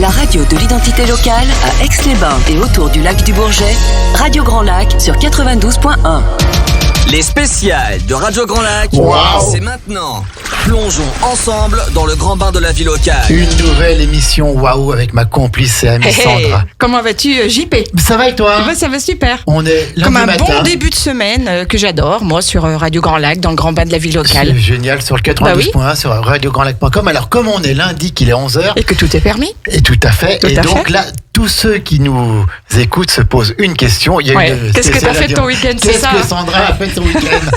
La radio de l'identité locale à Aix-les-Bains et autour du lac du Bourget, Radio Grand Lac sur 92.1. Les spéciales de Radio Grand Lac, c'est maintenant. Plongeons ensemble dans le grand bain de la vie locale. Une nouvelle émission Waouh avec ma complice et amie Sandra. Comment vas-tu, JP? Ça va et toi? Ça va super. On est lundi comme un matin. Bon début de semaine que j'adore, moi, sur Radio Grand Lac, dans le grand bain de la vie locale. C'est génial, sur le 92.1, sur radiograndlac.com. Alors, comme on est lundi, qu'il est 11h. Et que tout est permis. Et tout à fait. Là, tous ceux qui nous écoutent se posent une question. Il y a une Qu'est-ce que tu as fait de ton week-end? Qu'est-ce que Sandra a fait de son week-end?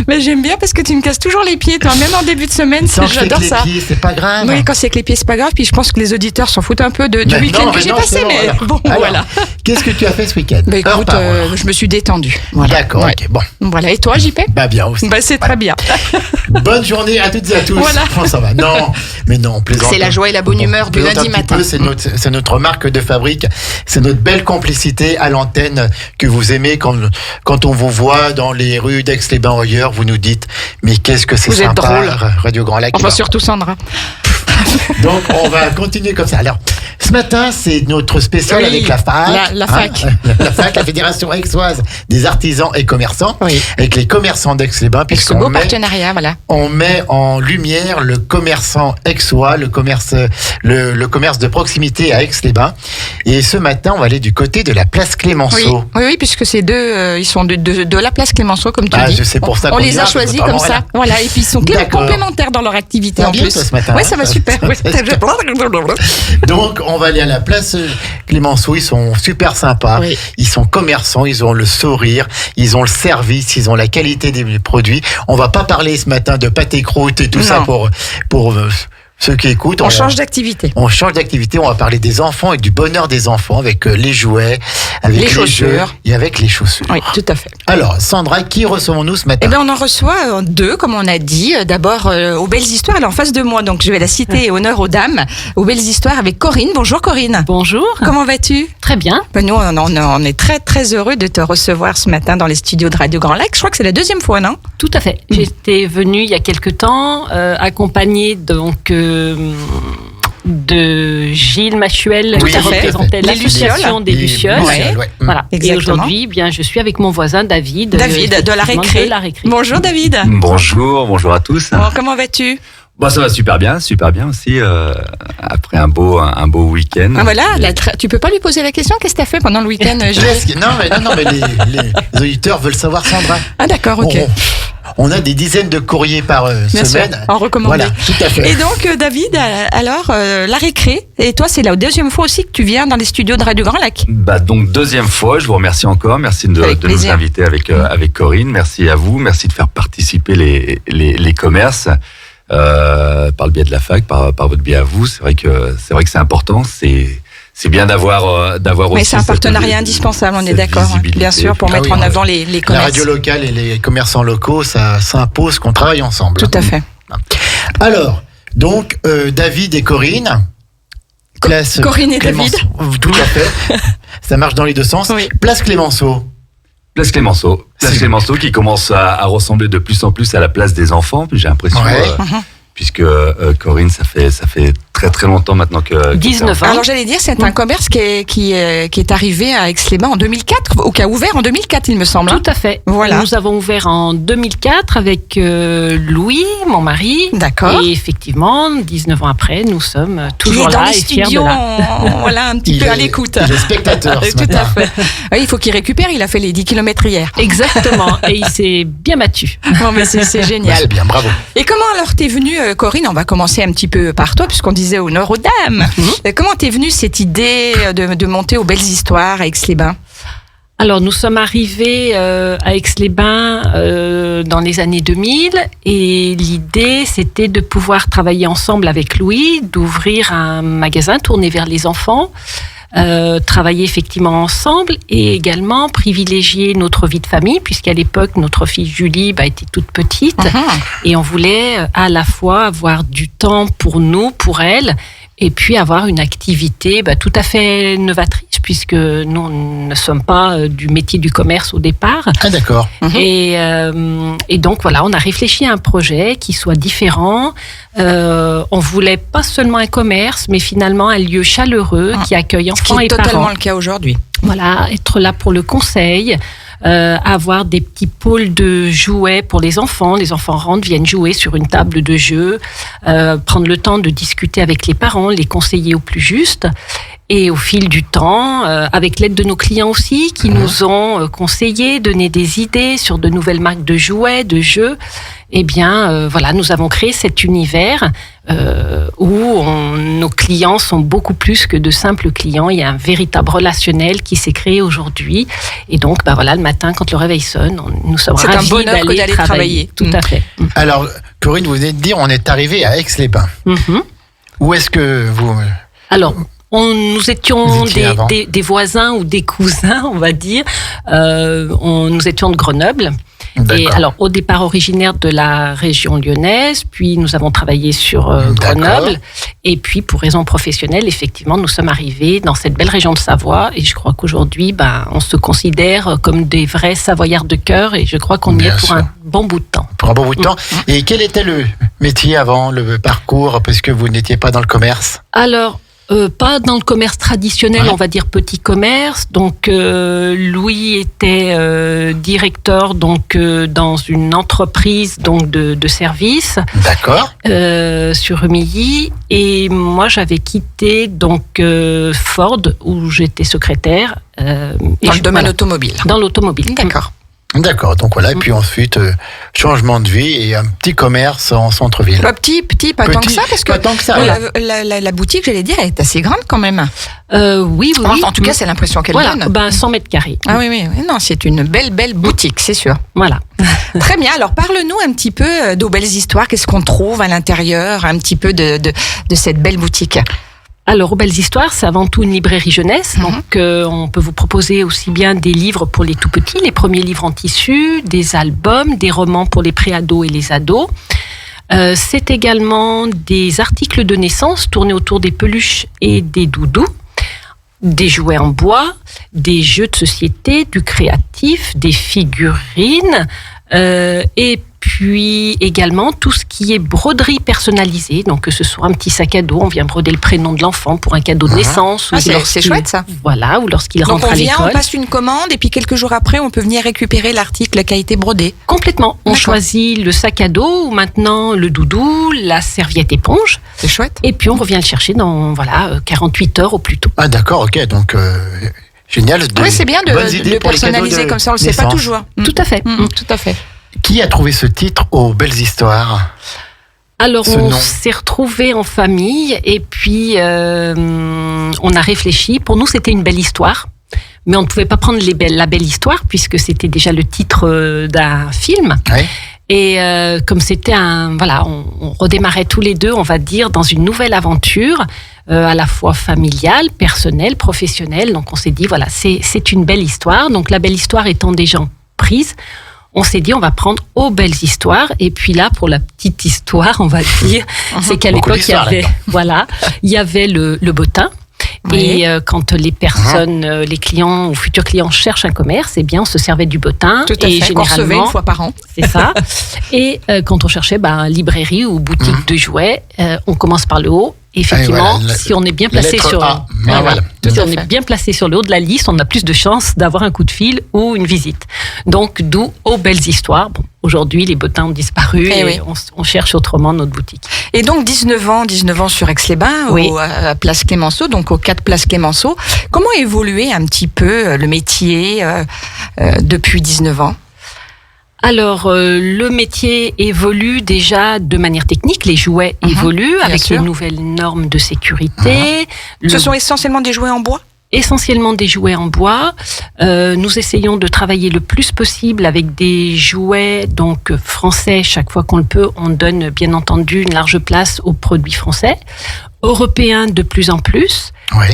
Mais j'aime bien parce que tu me casses toujours les pieds, toi, même en début de semaine, j'adore ça. Pieds, c'est pas grave. Oui, quand c'est avec les pieds, c'est pas grave. Puis je pense que les auditeurs s'en foutent un peu du week-end que j'ai passé. Mais bon, voilà. Qu'est-ce que tu as fait ce week-end? Bah écoute, je me suis détendue. Voilà. D'accord, ok, bon. Voilà, et toi, JP? Bah bien aussi. Bah c'est très bien. Bonne journée à toutes et à tous. Voilà. Comment ça va? Non, mais non, on plaisante. C'est la joie et la bonne humeur du lundi matin. C'est notre marque de fabrique, c'est notre belle complicité à l'antenne que vous aimez quand on vous voit dans les rues d'Aix-les-Bains ou ailleurs, vous nous dites mais qu'est-ce que c'est vous sympa, êtes drôle. Radio Grand Lac. Enfin surtout Sandra. Donc on va continuer comme ça. Alors ce matin c'est notre spécial avec la FAC, la FAC, la FAC, la Fédération Aixoise des artisans et commerçants, avec les commerçants d'Aix-les-Bains, puisqu'on beau partenariat, on met en lumière le commerçant aixois, le commerce de proximité à Aix-les-Bains. Et ce matin on va aller du côté de la place Clémenceau. Oui, puisque ces deux, ils sont de la place Clémenceau comme tu dis. C'est pour ça on les a choisis comme ça. Voilà, et puis ils sont complémentaires dans leur activité en plus. Ce matin, ça va super. Donc on va aller à la place Clémenceau, ils sont super sympas, ils sont commerçants, ils ont le sourire, ils ont le service, ils ont la qualité des produits. On va pas parler ce matin de pâté croûte et tout ça pour ceux qui écoutent. On change d'activité. On change d'activité, on va parler des enfants et du bonheur des enfants avec les jouets, avec les chaussures et avec les chaussures. Oui, tout à fait. Alors, Sandra, qui recevons-nous ce matin? Eh bien, on en reçoit deux, comme on a dit. D'abord, aux Belles Histoires, elle est en face de moi, donc je vais la citer honneur aux dames. Aux Belles Histoires avec Corinne. Bonjour Corinne. Bonjour. Comment vas-tu? Très bien. Nous, on est très très heureux de te recevoir ce matin dans les studios de Radio Grand Lac. Je crois que c'est la deuxième fois, non? Tout à fait. J'étais venue il y a quelque temps, accompagnée donc de Gilles Machuel qui représentait l'association des Lucioles. Voilà. Et aujourd'hui, je suis avec mon voisin David de la Récré. Bonjour David. Bonjour à tous. Bon, comment vas-tu? Ça va super bien aussi, après un beau week-end. Ah voilà, tu peux pas lui poser la question, qu'est-ce que t'as fait pendant le week-end? Non, mais les auditeurs veulent savoir, Sandra. Ah d'accord, ok. On a des dizaines de courriers par semaine. Sûr, en recommandé. Voilà, tout à fait. Et donc, David, alors, la Récré, et toi, c'est la deuxième fois aussi que tu viens dans les studios de Radio Grand Lac. Donc, deuxième fois, je vous remercie encore. Merci de nous inviter avec Corinne. Merci à vous. Merci de faire participer les commerces. Par le biais de la FAC, par votre biais à vous, c'est vrai que c'est important, c'est bien d'avoir aussi. Mais c'est un partenariat indispensable, on est d'accord, bien sûr, pour mettre en avant les commerces. La radio locale et les commerçants locaux, ça impose qu'on travaille ensemble. Tout à fait. Alors, donc David et Corinne. Corinne et David. Tout à fait. Ça marche dans les deux sens. Oui. Place Clémenceau. Place Clémenceau qui commence à ressembler de plus en plus à la place des enfants, puis j'ai l'impression, puisque Corinne, ça fait très très longtemps maintenant que 19 ans. Alors j'allais dire, c'est un commerce qui est arrivé à Aix-les-Bains en 2004, ou qui a ouvert en 2004, il me semble. Tout à fait. Voilà. Nous avons ouvert en 2004 avec Louis, mon mari. D'accord. Et effectivement, 19 ans après, nous sommes toujours là et fiers de là. Voilà, un petit peu à l'écoute. Il est spectateur ce Tout matin. à fait. Oui, il faut qu'il récupère, il a fait les 10 km hier. Exactement, et il s'est bien battu. Bon, mais c'est génial. C'est bien, bravo. Et comment alors t'es venue, Corinne? On va commencer un petit peu par toi, puisqu'on disait honneur aux dames. Comment t'es venue cette idée de monter aux Belles Histoires à Aix-les-Bains? Alors, nous sommes arrivés à Aix-les-Bains dans les années 2000 et l'idée, c'était de pouvoir travailler ensemble avec Louis, d'ouvrir un magasin tourné vers les enfants, travailler effectivement ensemble et également privilégier notre vie de famille, puisqu'à l'époque, notre fille Julie était toute petite et on voulait à la fois avoir du temps pour nous, pour elle, et puis avoir une activité tout à fait novatrice, puisque nous on ne sommes pas du métier du commerce au départ. Ah d'accord. Et donc voilà, on a réfléchi à un projet qui soit différent. On voulait pas seulement un commerce, mais finalement un lieu chaleureux qui accueille enfants et parents. C'est totalement le cas aujourd'hui. Voilà, être là pour le conseil. Avoir des petits pôles de jouets pour les enfants. Les enfants rentrent, viennent jouer sur une table de jeu, prendre le temps de discuter avec les parents, les conseiller au plus juste. Et au fil du temps, avec l'aide de nos clients aussi, qui nous ont conseillé, donné des idées sur de nouvelles marques de jouets, de jeux, eh bien, voilà, nous avons créé cet univers où nos clients sont beaucoup plus que de simples clients. Il y a un véritable relationnel qui s'est créé aujourd'hui. Et donc, voilà, le matin, quand le réveil sonne, nous sommes ravis c'est un bonheur d'aller travailler. Tout à fait. Alors, Corinne, vous venez de dire, on est arrivé à Aix-les-Bains. Où est-ce que vous... Alors, nous étions des voisins ou des cousins, on va dire. Nous étions de Grenoble. Et alors, au départ originaire de la région lyonnaise, puis nous avons travaillé sur Grenoble. Et puis, pour raisons professionnelles, effectivement, nous sommes arrivés dans cette belle région de Savoie. Et je crois qu'aujourd'hui, on se considère comme des vrais Savoyards de cœur. Et je crois qu'on y est pour un bon bout de temps. Pour un bon bout de temps. Et quel était le métier avant, le parcours, parce que vous n'étiez pas dans le commerce? Alors, pas dans le commerce traditionnel, on va dire petit commerce. Donc Louis était directeur dans une entreprise de services. D'accord. Sur Rumilly, et moi j'avais quitté Ford où j'étais secrétaire. Dans le domaine automobile. Dans l'automobile. D'accord. D'accord, donc voilà, et puis ensuite, changement de vie et un petit commerce en centre-ville. Petit, pas tant que ça, parce que pas tant que ça, la boutique, j'allais dire, elle est assez grande quand même. Oui. En tout cas, c'est l'impression qu'elle donne. 100 mètres carrés. Ah oui, non, c'est une belle boutique, c'est sûr. Voilà. Très bien, alors parle-nous un petit peu d'aux belles histoires, qu'est-ce qu'on trouve à l'intérieur, un petit peu de cette belle boutique. Alors, aux belles histoires, c'est avant tout une librairie jeunesse. Donc, on peut vous proposer aussi bien des livres pour les tout petits, les premiers livres en tissu, des albums, des romans pour les pré-ados et les ados. C'est également des articles de naissance tournés autour des peluches et des doudous, des jouets en bois, des jeux de société, du créatif, des figurines, et puis également tout ce qui est broderie personnalisée, donc que ce soit un petit sac à dos, on vient broder le prénom de l'enfant pour un cadeau de naissance. C'est chouette ça. Voilà, ou lorsqu'il rentre à l'école. Donc on passe une commande et puis quelques jours après on peut venir récupérer l'article qui a été brodé. Complètement. On choisit le sac à dos ou maintenant le doudou, la serviette éponge. C'est chouette. Et puis on revient le chercher dans 48 heures au plus tôt. Ah d'accord, ok, donc... génial. Oui, c'est bien de personnaliser comme ça, on ne le sait pas toujours. Tout à fait. Tout à fait. Qui a trouvé ce titre aux belles histoires? Alors, on s'est retrouvés en famille et puis on a réfléchi. Pour nous, c'était une belle histoire, mais on ne pouvait pas prendre la belle histoire puisque c'était déjà le titre d'un film. Oui. Et comme c'était on redémarrait tous les deux, on va dire, dans une nouvelle aventure, à la fois familiale, personnelle, professionnelle. Donc, on s'est dit, voilà, c'est une belle histoire. Donc, la belle histoire étant déjà prise, on s'est dit, on va prendre aux belles histoires. Et puis là, pour la petite histoire, on va dire, c'est qu'à l'époque, il y avait le bottin. Oui. Et quand les personnes, les clients ou futurs clients cherchent un commerce, eh bien, on se servait du bottin. Tout à fait, qu'on recevait une fois par an. C'est ça. Et quand on cherchait librairie ou boutique de jouets, on commence par le haut. Effectivement, si on est bien placé bien placé sur le haut de la liste, on a plus de chances d'avoir un coup de fil ou une visite. Donc, d'où aux belles histoires. Bon, aujourd'hui, les bottins ont disparu et on cherche autrement notre boutique. Et donc, 19 ans sur Aix-les-Bains, à Place Clémenceau, donc aux 4 Place Clémenceau. Comment a évolué un petit peu le métier depuis 19 ans ? Alors, le métier évolue déjà de manière technique. Les jouets évoluent avec les nouvelles normes de sécurité. Ce sont essentiellement des jouets en bois ? Essentiellement des jouets en bois. Nous essayons de travailler le plus possible avec des jouets français. Chaque fois qu'on le peut, on donne bien entendu une large place aux produits français. européen de plus en plus. Oui.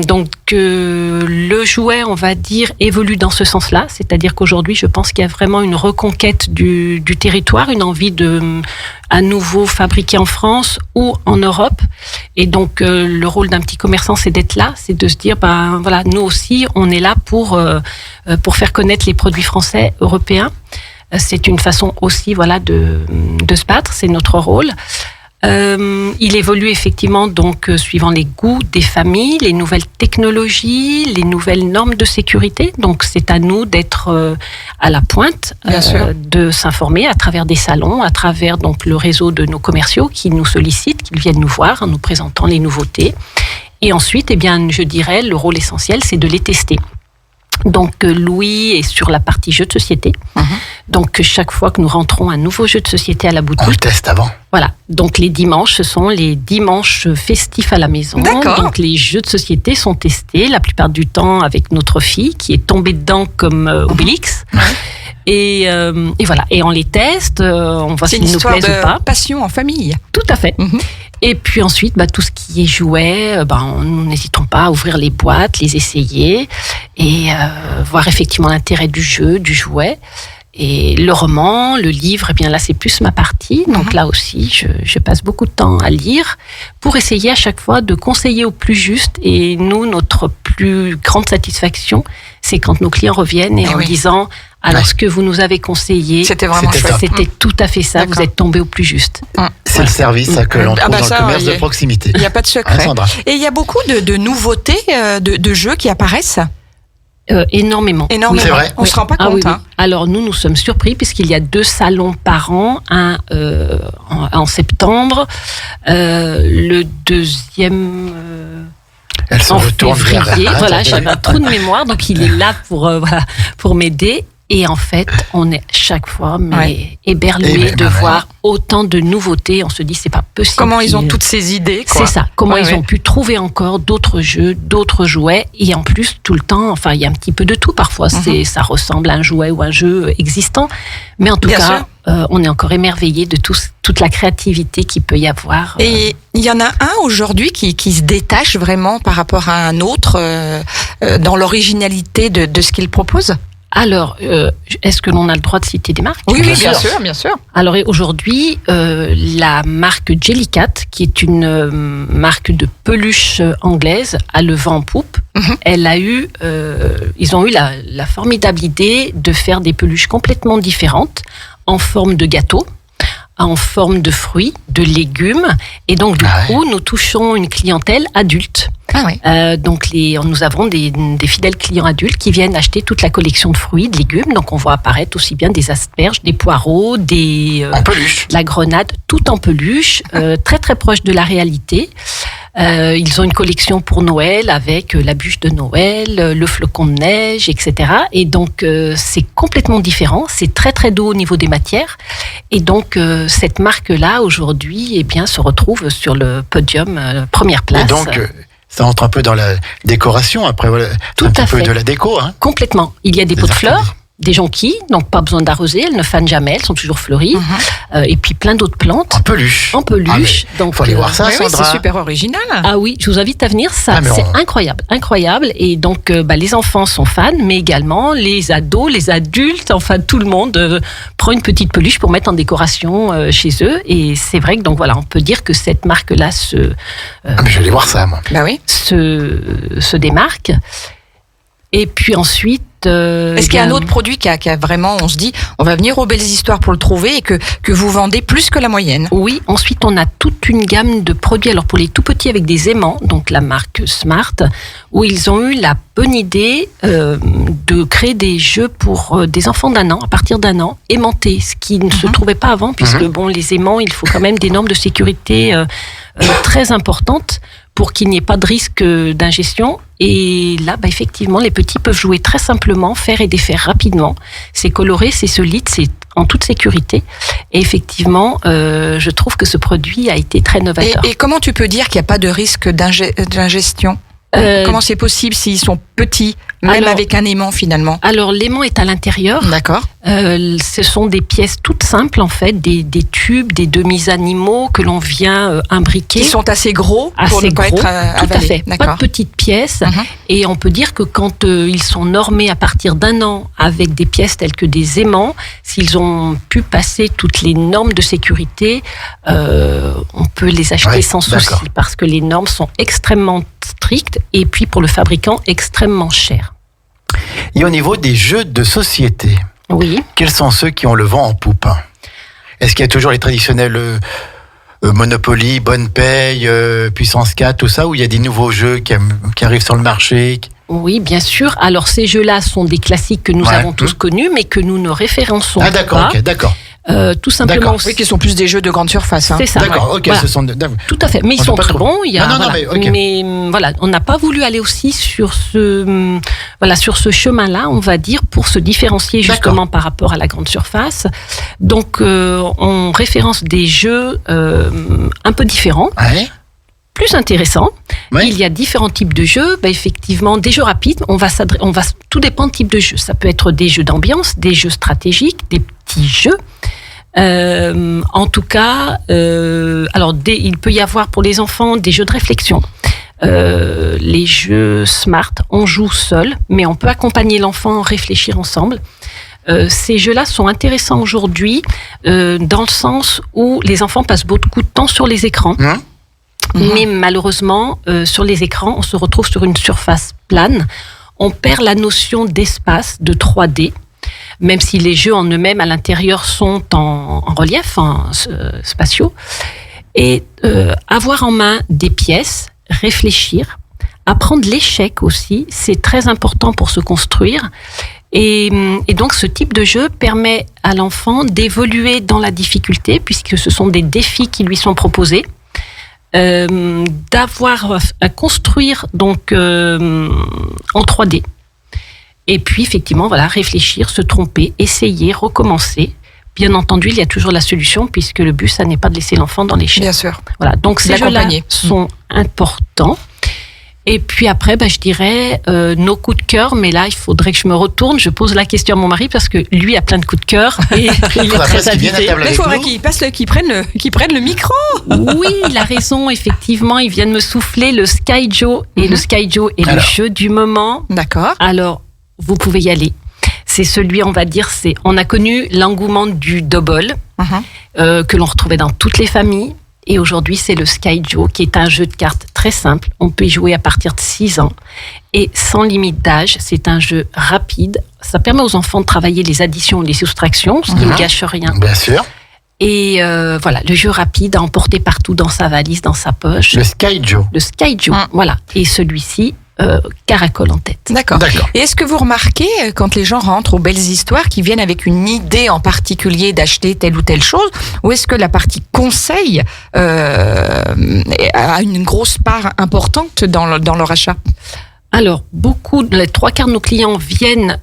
Donc le jouet, on va dire, évolue dans ce sens-là. C'est-à-dire qu'aujourd'hui, je pense qu'il y a vraiment une reconquête du territoire, une envie de à nouveau fabriquer en France ou en Europe. Et donc le rôle d'un petit commerçant, c'est d'être là, c'est de se dire, ben voilà, nous aussi, on est là pour faire connaître les produits français, européens. C'est une façon aussi, voilà, de se battre. C'est notre rôle. Il évolue effectivement donc suivant les goûts des familles, les nouvelles technologies, les nouvelles normes de sécurité. Donc c'est à nous d'être à la pointe, de s'informer à travers des salons, à travers donc le réseau de nos commerciaux qui nous sollicitent, qui viennent nous voir en nous présentant les nouveautés. Et ensuite, eh bien, je dirais, le rôle essentiel, c'est de les tester. Donc Louis est sur la partie jeux de société. Donc chaque fois que nous rentrons un nouveau jeu de société à la boutique, on le teste avant. Voilà. Donc les dimanches, ce sont les dimanches festifs à la maison. D'accord. Donc les jeux de société sont testés la plupart du temps avec notre fille qui est tombée dedans comme Obélix. Et voilà. Et on les teste, on voit s'ils nous plaisent ou pas. C'est une histoire de passion en famille. Tout à fait. Et puis ensuite, tout ce qui est jouets, nous n'hésitons pas à ouvrir les boîtes, les essayer et voir effectivement l'intérêt du jeu, du jouet. Et le roman, le livre, eh bien là c'est plus ma partie. Donc là aussi, je passe beaucoup de temps à lire pour essayer à chaque fois de conseiller au plus juste. Et nous, notre plus grande satisfaction, c'est quand nos clients reviennent et en disant alors ce que vous nous avez conseillé, c'était vraiment chouette. C'était tout à fait ça. Vous êtes tombé au plus juste. C'est le service que l'on trouve dans le commerce de proximité. Il n'y a pas de secret. Sandra. Et il y a beaucoup de nouveautés de jeux qui apparaissent. Énormément. Énormément. C'est vrai. On se rend pas compte. Oui. Alors nous sommes surpris puisqu'il y a 2 salons par an, un en septembre, le deuxième Elle se en retourne février. Voilà, j'avais un trou de mémoire, donc il est là pour m'aider. Et en fait, on est chaque fois éberlué de voir autant de nouveautés. On se dit, c'est pas possible. Comment ils ont toutes ces idées, quoi. C'est ça. Comment ils ont pu trouver encore d'autres jeux, d'autres jouets. Et en plus, tout le temps, enfin, il y a un petit peu de tout parfois. Ça ressemble à un jouet ou un jeu existant. Mais en tout cas, on est encore émerveillé de toute la créativité qu'il peut y avoir. Et il y en a un aujourd'hui qui se détache vraiment par rapport à un autre dans l'originalité de ce qu'il propose. Alors, est-ce que l'on a le droit de citer des marques ? Oui, bien sûr. Alors aujourd'hui, la marque Jellycat, qui est une marque de peluche anglaise, a le vent en poupe. Ils ont eu la formidable idée de faire des peluches complètement différentes, en forme de gâteau, en forme de fruits, de légumes. Et donc, du coup, nous touchons une clientèle adulte. Donc, nous avons des fidèles clients adultes qui viennent acheter toute la collection de fruits, de légumes. Donc, on voit apparaître aussi bien des asperges, des poireaux, en peluche. La grenade, tout en peluche, très très proche de la réalité. Ils ont une collection pour Noël avec la bûche de Noël, le flocon de neige, etc. Et donc, c'est complètement différent. C'est très, très doux au niveau des matières. Et donc, cette marque-là, aujourd'hui, se retrouve sur le podium, première place. Et donc, ça entre un peu dans la décoration. Après, voilà, tout à fait. Peu de la déco. Hein. Complètement. Il y a des pots de fleurs. Des jonquilles, donc pas besoin d'arroser, elles ne fanent jamais, elles sont toujours fleuries. Et puis plein d'autres plantes. En peluche. Donc, faut aller voir ça, Sandra. C'est super original. Ah oui, je vous invite à venir, c'est incroyable. Et donc, les enfants sont fans, mais également les ados, les adultes, enfin tout le monde prend une petite peluche pour mettre en décoration chez eux. Et c'est vrai que donc voilà, on peut dire que cette marque-là mais je vais aller voir ça, moi. se démarque. Et puis ensuite... Est-ce qu'il y a un autre produit qui a vraiment, on se dit, on va venir aux Belles Histoires pour le trouver et que vous vendez plus que la moyenne ? Oui, ensuite on a toute une gamme de produits, alors pour les tout petits avec des aimants, donc la marque Smart, où ils ont eu la bonne idée de créer des jeux pour des enfants d'1 an, à partir d'1 an, aimantés, ce qui ne se trouvait pas avant, puisque les aimants, il faut quand même des normes de sécurité très importantes pour qu'il n'y ait pas de risque d'ingestion. Et là, effectivement, les petits peuvent jouer très simplement, faire et défaire rapidement. C'est coloré, c'est solide, c'est en toute sécurité. Et effectivement, je trouve que ce produit a été très novateur. Et comment tu peux dire qu'il n'y a pas de risque d'ingestion ? Comment c'est possible s'ils sont petits ? Même avec un aimant finalement. Alors l'aimant est à l'intérieur. D'accord. Ce sont des pièces toutes simples en fait, des tubes, des demi-animaux que l'on vient imbriquer. Qui sont assez gros pour ne pas être avalés. Tout à fait. Pas de petites pièces. Et on peut dire que quand ils sont normés à partir d'1 an avec des pièces telles que des aimants, s'ils ont pu passer toutes les normes de sécurité, on peut les acheter sans souci parce que les normes sont extrêmement strictes et puis pour le fabricant extrêmement chères. Et au niveau des jeux de société, quels sont ceux qui ont le vent en poupe? Est-ce qu'il y a toujours les traditionnels Monopoly, Bonne Paye, Puissance 4, tout ça, ou il y a des nouveaux jeux qui arrivent sur le marché? Oui, bien sûr. Alors ces jeux-là sont des classiques que nous avons tous connus, mais que nous ne référençons pas. D'accord. Tout simplement. Oui, qui sont plus des jeux de grande surface. C'est ça. D'accord, ok. Voilà. Ce sont tout à fait. Mais ils sont très bons. Mais voilà, on n'a pas voulu aller aussi sur ce chemin-là, on va dire, pour se différencier justement par rapport à la grande surface. Donc, on référence des jeux un peu différents. Plus intéressant. Il y a différents types de jeux. Effectivement, des jeux rapides. Tout dépend du type de jeu. Ça peut être des jeux d'ambiance, des jeux stratégiques, des petits jeux. En tout cas, il peut y avoir pour les enfants des jeux de réflexion. Les jeux smart, on joue seul, mais on peut accompagner l'enfant, réfléchir ensemble. Ces jeux-là sont intéressants aujourd'hui dans le sens où les enfants passent beaucoup de temps sur les écrans. Mais malheureusement, sur les écrans, on se retrouve sur une surface plane. On perd la notion d'espace, de 3D, même si les jeux en eux-mêmes à l'intérieur sont en relief, spatiaux. Et avoir en main des pièces, réfléchir, apprendre l'échec aussi, c'est très important pour se construire. Et donc ce type de jeu permet à l'enfant d'évoluer dans la difficulté, puisque ce sont des défis qui lui sont proposés. D'avoir à construire donc en 3D et puis effectivement réfléchir, se tromper, essayer, recommencer. Bien entendu, il y a toujours la solution puisque le but ça n'est pas de laisser l'enfant dans l'échec. Bien sûr. Voilà, donc ces jeux-là sont importants. Et puis après, je dirais nos coups de cœur. Mais là, il faudrait que je me retourne. Je pose la question à mon mari parce que lui a plein de coups de cœur et il est très avisé. Mais il faudrait qu'il prenne le micro. Oui, il a raison. Effectivement, il vient de me souffler le Sky Joe et le Sky Joe est le jeu du moment. D'accord. Alors, vous pouvez y aller. C'est celui, on va dire, on a connu l'engouement du double que l'on retrouvait dans toutes les familles. Et aujourd'hui, c'est le Sky Joe, qui est un jeu de cartes très simple. On peut y jouer à partir de 6 ans et sans limite d'âge. C'est un jeu rapide. Ça permet aux enfants de travailler les additions et les soustractions, ce qui ne gâche rien. Bien sûr. Et le jeu rapide à emporter partout dans sa valise, dans sa poche. Le Sky Joe. Le Sky Joe, voilà. Et celui-ci, caracole en tête. D'accord. Et est-ce que vous remarquez, quand les gens rentrent aux belles histoires, qu'ils viennent avec une idée en particulier d'acheter telle ou telle chose, ou est-ce que la partie conseil a une grosse part importante dans leur achat? Alors, les 3/4 de nos clients viennent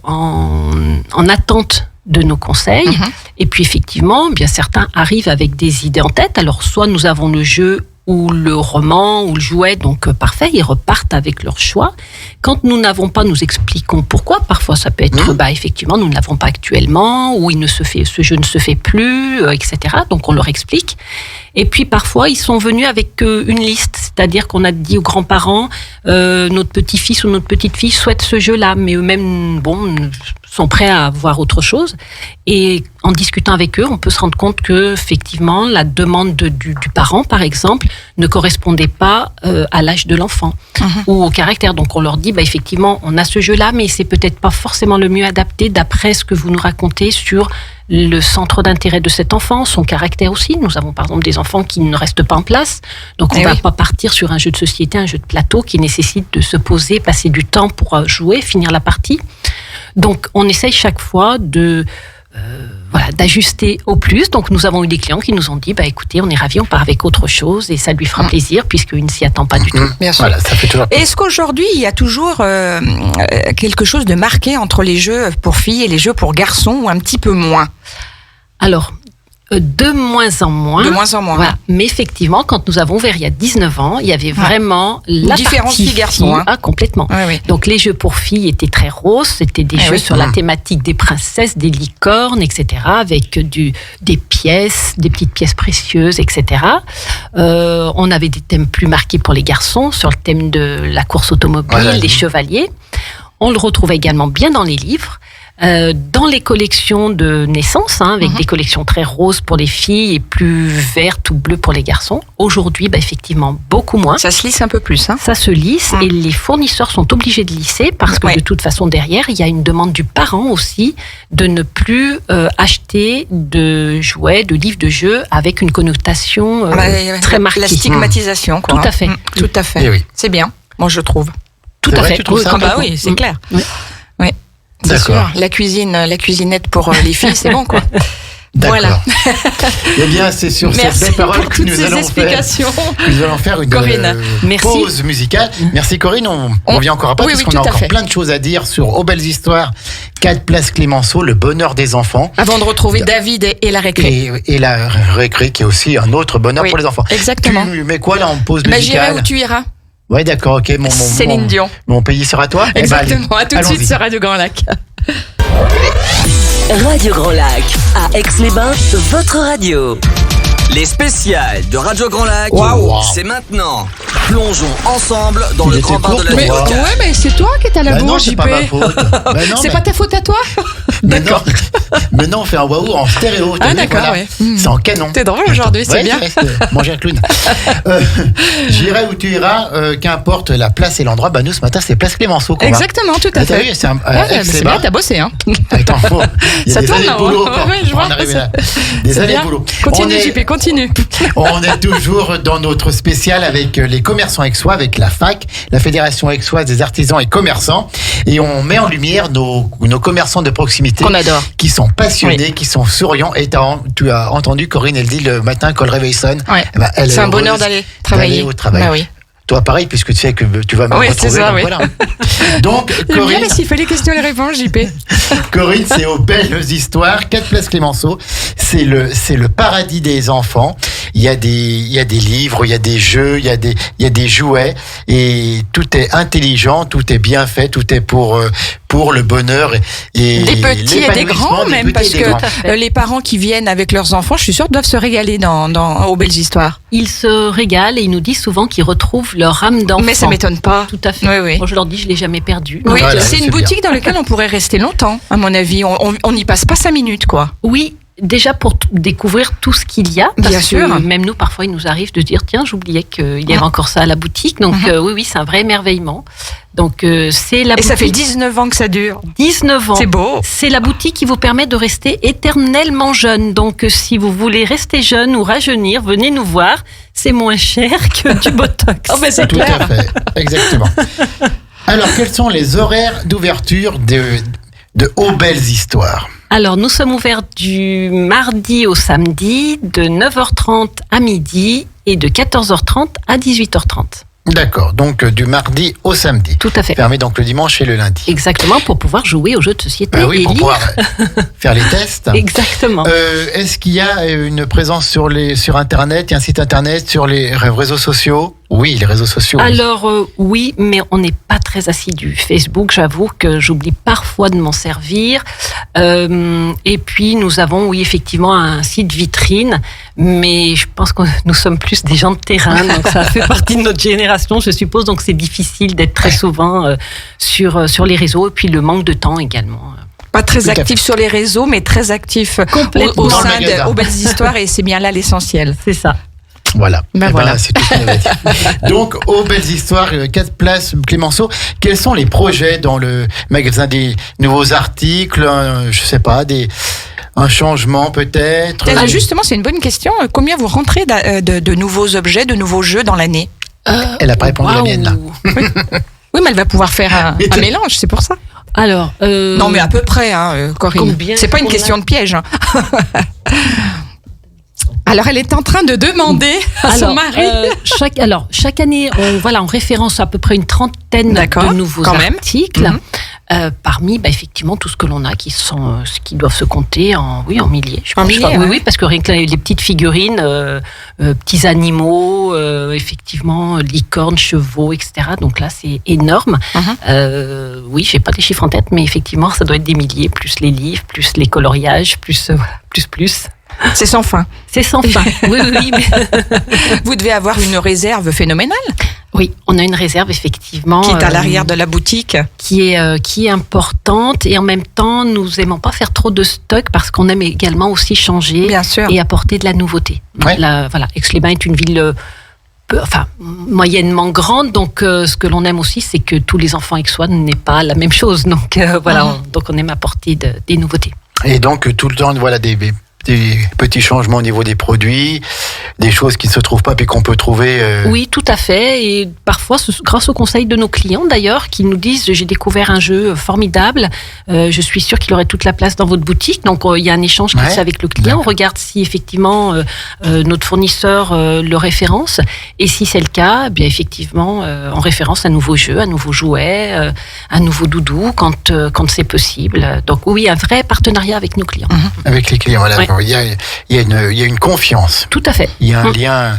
en attente de nos conseils. Et puis, effectivement, bien certains arrivent avec des idées en tête. Alors, soit nous avons le jeu ou le roman, ou le jouet, donc parfait, ils repartent avec leur choix. Quand nous n'avons pas, nous expliquons pourquoi. Parfois, ça peut être, effectivement, nous ne l'avons pas actuellement, ou ce jeu ne se fait plus, etc. Donc, on leur explique. Et puis, parfois, ils sont venus avec une liste, c'est-à-dire qu'on a dit aux grands-parents, notre petit-fils ou notre petite-fille souhaite ce jeu-là, mais eux-mêmes, sont prêts à voir autre chose. Et en discutant avec eux, on peut se rendre compte que effectivement, la demande du parent, par exemple, ne correspondait pas à l'âge de l'enfant ou au caractère. Donc on leur dit, effectivement, on a ce jeu-là, mais c'est peut-être pas forcément le mieux adapté d'après ce que vous nous racontez sur le centre d'intérêt de cet enfant, son caractère aussi. Nous avons par exemple des enfants qui ne restent pas en place, donc on ne va pas partir sur un jeu de société, un jeu de plateau qui nécessite de se poser, passer du temps pour jouer, finir la partie. Donc on essaye chaque fois d'ajuster au plus. Donc nous avons eu des clients qui nous ont dit écoutez, on est ravis, on part avec autre chose et ça lui fera plaisir puisqu'il ne s'y attend pas du tout. Bien sûr. Voilà, ça fait toujours... Est-ce qu'aujourd'hui il y a toujours quelque chose de marqué entre les jeux pour filles et les jeux pour garçons ou un petit peu moins? Alors, De moins en moins. De moins en moins. Voilà. Mais effectivement, quand nous avons ouvert il y a 19 ans, il y avait vraiment la différence partie filles-garçons. Hein. Ah, complètement. Oui. Donc les jeux pour filles étaient très roses, c'était des jeux sur la thématique des princesses, des licornes, etc. Avec des pièces, des petites pièces précieuses, etc. On avait des thèmes plus marqués pour les garçons, sur le thème de la course automobile, des chevaliers. On le retrouvait également bien dans les livres. Dans les collections de naissance, avec des collections très roses pour les filles et plus vertes ou bleues pour les garçons. Aujourd'hui, effectivement, beaucoup moins. Ça se lisse un peu plus. Hein. Ça se lisse et les fournisseurs sont obligés de lisser parce que de toute façon, derrière, il y a une demande du parent aussi de ne plus acheter de jouets, de livres de jeux avec une connotation très marquée. La stigmatisation, quoi. Tout à fait. Tout à fait. Oui. C'est bien, moi je trouve. Tout à fait. Oui, c'est clair. Oui. C'est sûr. La cuisinette pour les filles, c'est bon, quoi. D'accord. Voilà. Eh bien, c'est sur ces belles paroles que nous allons faire une pause musicale. Merci Corinne, on revient encore après parce qu'on a encore plein de choses à dire sur Aux Belles Histoires, 4 Place Clémenceau, le bonheur des enfants. Avant de retrouver David et la récré. Et la récré qui est aussi un autre bonheur pour les enfants. Exactement. Tu mets quoi là en pause musicale? J'irai où tu iras. Ouais, d'accord, ok. Céline Dion. Mon pays sera toi. Exactement. À tout de suite sur Radio Grand Lac. Radio Grand Lac, à Aix-les-Bains, votre radio. Les spéciales de Radio Grand Lac, c'est maintenant. Plongeons ensemble dans le grand bain de la vie locale. Ouais, mais c'est toi qui es à la bourre, non, c'est JP. pas ma faute. C'est pas ta faute à toi? D'accord. Maintenant, on fait un waouh en stéréo. Ah, d'accord, ouais. C'est en canon. T'es drôle aujourd'hui, c'est bien. Manger un clown. J'irai où tu iras, qu'importe la place et l'endroit. Nous, ce matin, c'est Place Clémenceau. Exactement, tout à fait. C'est bien, t'as bossé, hein. Attends, il y a des années de boulot pour en arriver là. Des années de boulot. Continue, JP, continue. On est toujours dans notre spécial avec les commerçants aixois, avec la FAC, la Fédération aixoise des artisans et commerçants. Et on met en lumière nos commerçants de proximité. Qu'on adore. Qui sont passionnés, qui sont souriants. Et tu as entendu, Corinne, elle dit le matin quand le réveil sonne. Ouais. C'est un bonheur d'aller travailler. Au travail. Bah oui. Toi, pareil, puisque tu sais que tu vas me retrouver. C'est ça, donc, voilà. Donc, Corinne. Bien, s'il fait les questions et les réponses, JP. Corinne, c'est aux Belles Histoires, 4 Place Clémenceau. C'est le paradis des enfants. Il y a des livres, il y a des jeux, il y a des jouets. Et tout est intelligent, tout est bien fait, tout est pour le bonheur et des petits et des grands même, parce que les parents qui viennent avec leurs enfants, je suis sûre, doivent se régaler aux Belles Histoires. Ils se régalent et ils nous disent souvent qu'ils retrouvent leur âme d'enfant. Mais ça m'étonne pas. Tout à fait. Oui. Moi, je leur dis, je l'ai jamais perdu. Oui, c'est une boutique dans laquelle on pourrait rester longtemps, à mon avis. On n'y passe pas 5 minutes, quoi. Oui. Déjà pour découvrir tout ce qu'il y a. Bien sûr. Même nous, parfois, il nous arrive de dire, tiens, j'oubliais qu'il y avait encore ça à la boutique. Donc oui, c'est un vrai émerveillement. Donc c'est la boutique. Et ça fait 19 ans que ça dure. 19 ans. C'est beau. C'est la boutique qui vous permet de rester éternellement jeune. Donc si vous voulez rester jeune ou rajeunir, venez nous voir. C'est moins cher que du Botox. C'est tout clair. À fait. Exactement. Alors, quels sont les horaires d'ouverture de Aux Belles Histoires? Alors, nous sommes ouverts du mardi au samedi, de 9h30 à midi et de 14h30 à 18h30. D'accord, donc du mardi au samedi. Tout à fait. Fermé donc le dimanche et le lundi. Exactement, pour pouvoir jouer aux jeux de société oui, et pour lire. pouvoir faire les tests. Exactement. Est-ce qu'il y a une présence sur Internet, il y a un site Internet, sur les réseaux sociaux? Oui, les réseaux sociaux. Alors oui, mais on n'est pas très assidus. Facebook, j'avoue que j'oublie parfois de m'en servir. Et puis nous avons, oui, effectivement, un site vitrine, mais je pense que nous sommes plus des gens de terrain, donc ça fait partie de notre génération, je suppose. Donc c'est difficile d'être très souvent sur les réseaux, et puis le manque de temps également. Pas très actif sur les réseaux, mais très actif au sein Aux Belles Histoires, et c'est bien là l'essentiel. C'est ça. Voilà. Voilà. C'est tout ce qu'on avait dit. Donc, Aux Belles Histoires, 4 Place Clémenceau. Quels sont les projets dans le magasin? Des nouveaux articles, je sais pas, un changement peut-être? Justement, c'est une bonne question. Combien vous rentrez de nouveaux objets, de nouveaux jeux dans l'année? Elle n'a pas répondu à la mienne, là. Oui, mais elle va pouvoir faire un mélange, c'est pour ça. Alors, non, mais à peu près, Corinne. C'est pas une question de piège. Alors, elle est en train de demander à son mari. Chaque année, on référence à peu près une trentaine de nouveaux articles. parmi effectivement tout ce que l'on a qui doivent se compter en milliers. Oui, parce que rien que les petites figurines, petits animaux, effectivement, licornes, chevaux, etc. Donc là, c'est énorme. Oui, j'ai pas les chiffres en tête, mais effectivement, ça doit être des milliers, plus les livres, plus les coloriages, plus. C'est sans fin. C'est sans fin. Oui. Mais... Vous devez avoir une réserve phénoménale. Oui, on a une réserve effectivement qui est à l'arrière de la boutique, qui est importante, et en même temps, nous aimons pas faire trop de stock parce qu'on aime également aussi changer, bien sûr, et apporter de la nouveauté. Ouais. Aix-les-Bains est une ville moyennement grande, donc ce que l'on aime aussi, c'est que tous les enfants aixois n'aient pas la même chose. Donc donc on aime apporter des nouveautés. Et donc tout le temps, des petits changements au niveau des produits, des choses qui ne se trouvent pas et qu'on peut trouver. Oui, tout à fait. Et parfois, grâce aux conseils de nos clients d'ailleurs, qui nous disent « j'ai découvert un jeu formidable, je suis sûr qu'il aurait toute la place dans votre boutique ». Donc il y a un échange qui se fait avec le client. On regarde si effectivement notre fournisseur le référence. Et si c'est le cas, bien effectivement, on référence un nouveau jeu, un nouveau jouet, un nouveau doudou quand c'est possible. Donc oui, un vrai partenariat avec nos clients. Avec les clients, voilà. Ouais. Il y a une confiance. Tout à fait. Il y a un lien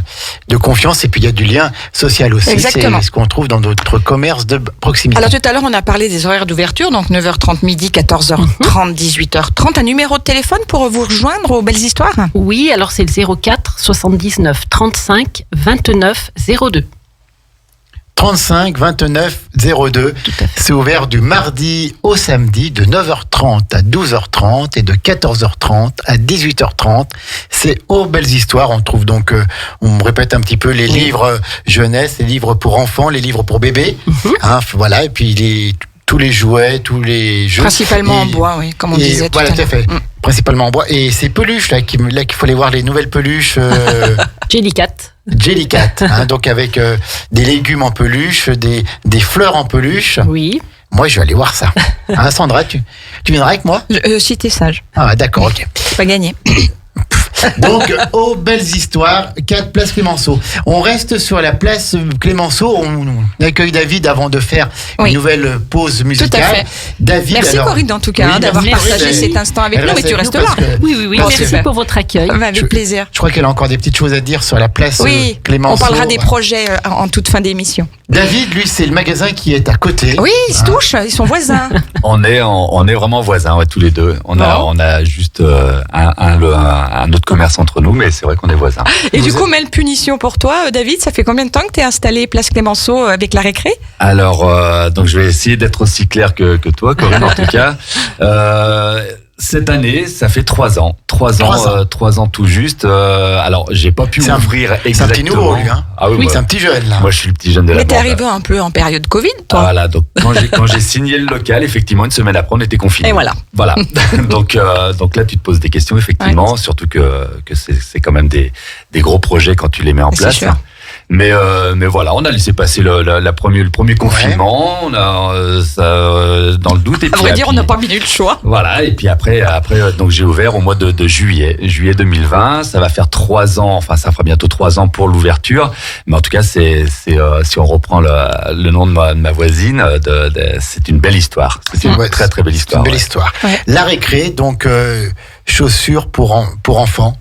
de confiance et puis il y a du lien social aussi. Exactement. C'est ce qu'on trouve dans d'autres commerces de proximité. Alors tout à l'heure, on a parlé des horaires d'ouverture, donc 9h30 midi, 14h30, 18h30. Un numéro de téléphone pour vous rejoindre aux belles histoires ? Oui, alors c'est le 04 79 35 29 02. 35 29 02. C'est ouvert du mardi au samedi de 9h30 à 12h30 et de 14h30 à 18h30. C'est aux belles histoires. On trouve donc, on me répète un petit peu, les livres jeunesse, les livres pour enfants, les livres pour bébés. Voilà, et puis tous les jouets, tous les jeux. Principalement en bois, oui, comme on disait tout à l'heure. Tout à fait. Principalement en bois. Et ces peluches, là, qu'il faut aller voir les nouvelles peluches. Jellycat, donc avec des légumes en peluche, des fleurs en peluche. Oui. Moi, je vais aller voir ça. Sandra, tu viendras avec moi ? Si t'es sage. Ah, d'accord, ok. Pas gagné. Donc, aux belles histoires, 4 place Clémenceau. On reste sur la place Clémenceau. On accueille David avant de faire une nouvelle pause musicale. Tout à fait. David, merci Corinne, en tout cas, d'avoir partagé cet instant avec nous. Mais tu restes là. Oui. Merci pour votre accueil. Avec plaisir. Je crois qu'elle a encore des petites choses à dire sur la place Clémenceau. On parlera des projets en toute fin d'émission. David, lui, c'est le magasin qui est à côté. Oui, ils se touchent, ils sont voisins. On est vraiment voisins, tous les deux. On a juste un autre commerce entre nous, mais c'est vrai qu'on est voisins. Et du coup, belle punition pour toi, David. Ça fait combien de temps que tu es installé place Clémenceau avec la récré ? Alors, donc je vais essayer d'être aussi clair que toi, Corinne, en tout cas. Cette année, ça fait 3 ans. 3 ans tout juste. Alors, j'ai pas pu ouvrir exactement. C'est un petit nouveau, lui, hein. Ah oui, c'est un petit jeune, là. Moi, je suis le petit jeune de la bande. Mais t'es arrivé un peu en période Covid, toi. Voilà, donc quand j'ai signé le local, effectivement, une semaine après, on était confinés. Et voilà. donc là, tu te poses des questions, effectivement, surtout que c'est quand même des gros projets quand tu les mets en place. Sûr. Mais voilà, on a laissé passer le premier confinement, on a dans le doute. Et à vrai dire, on n'a pas mis le choix. Voilà, et puis après, donc j'ai ouvert au mois de juillet 2020. Ça va faire 3 ans, enfin ça fera bientôt 3 ans pour l'ouverture. Mais en tout cas, c'est si on reprend le nom de ma voisine, c'est une belle histoire. C'est une très très belle histoire. Une belle histoire. Ouais. La récré, donc chaussures pour enfants.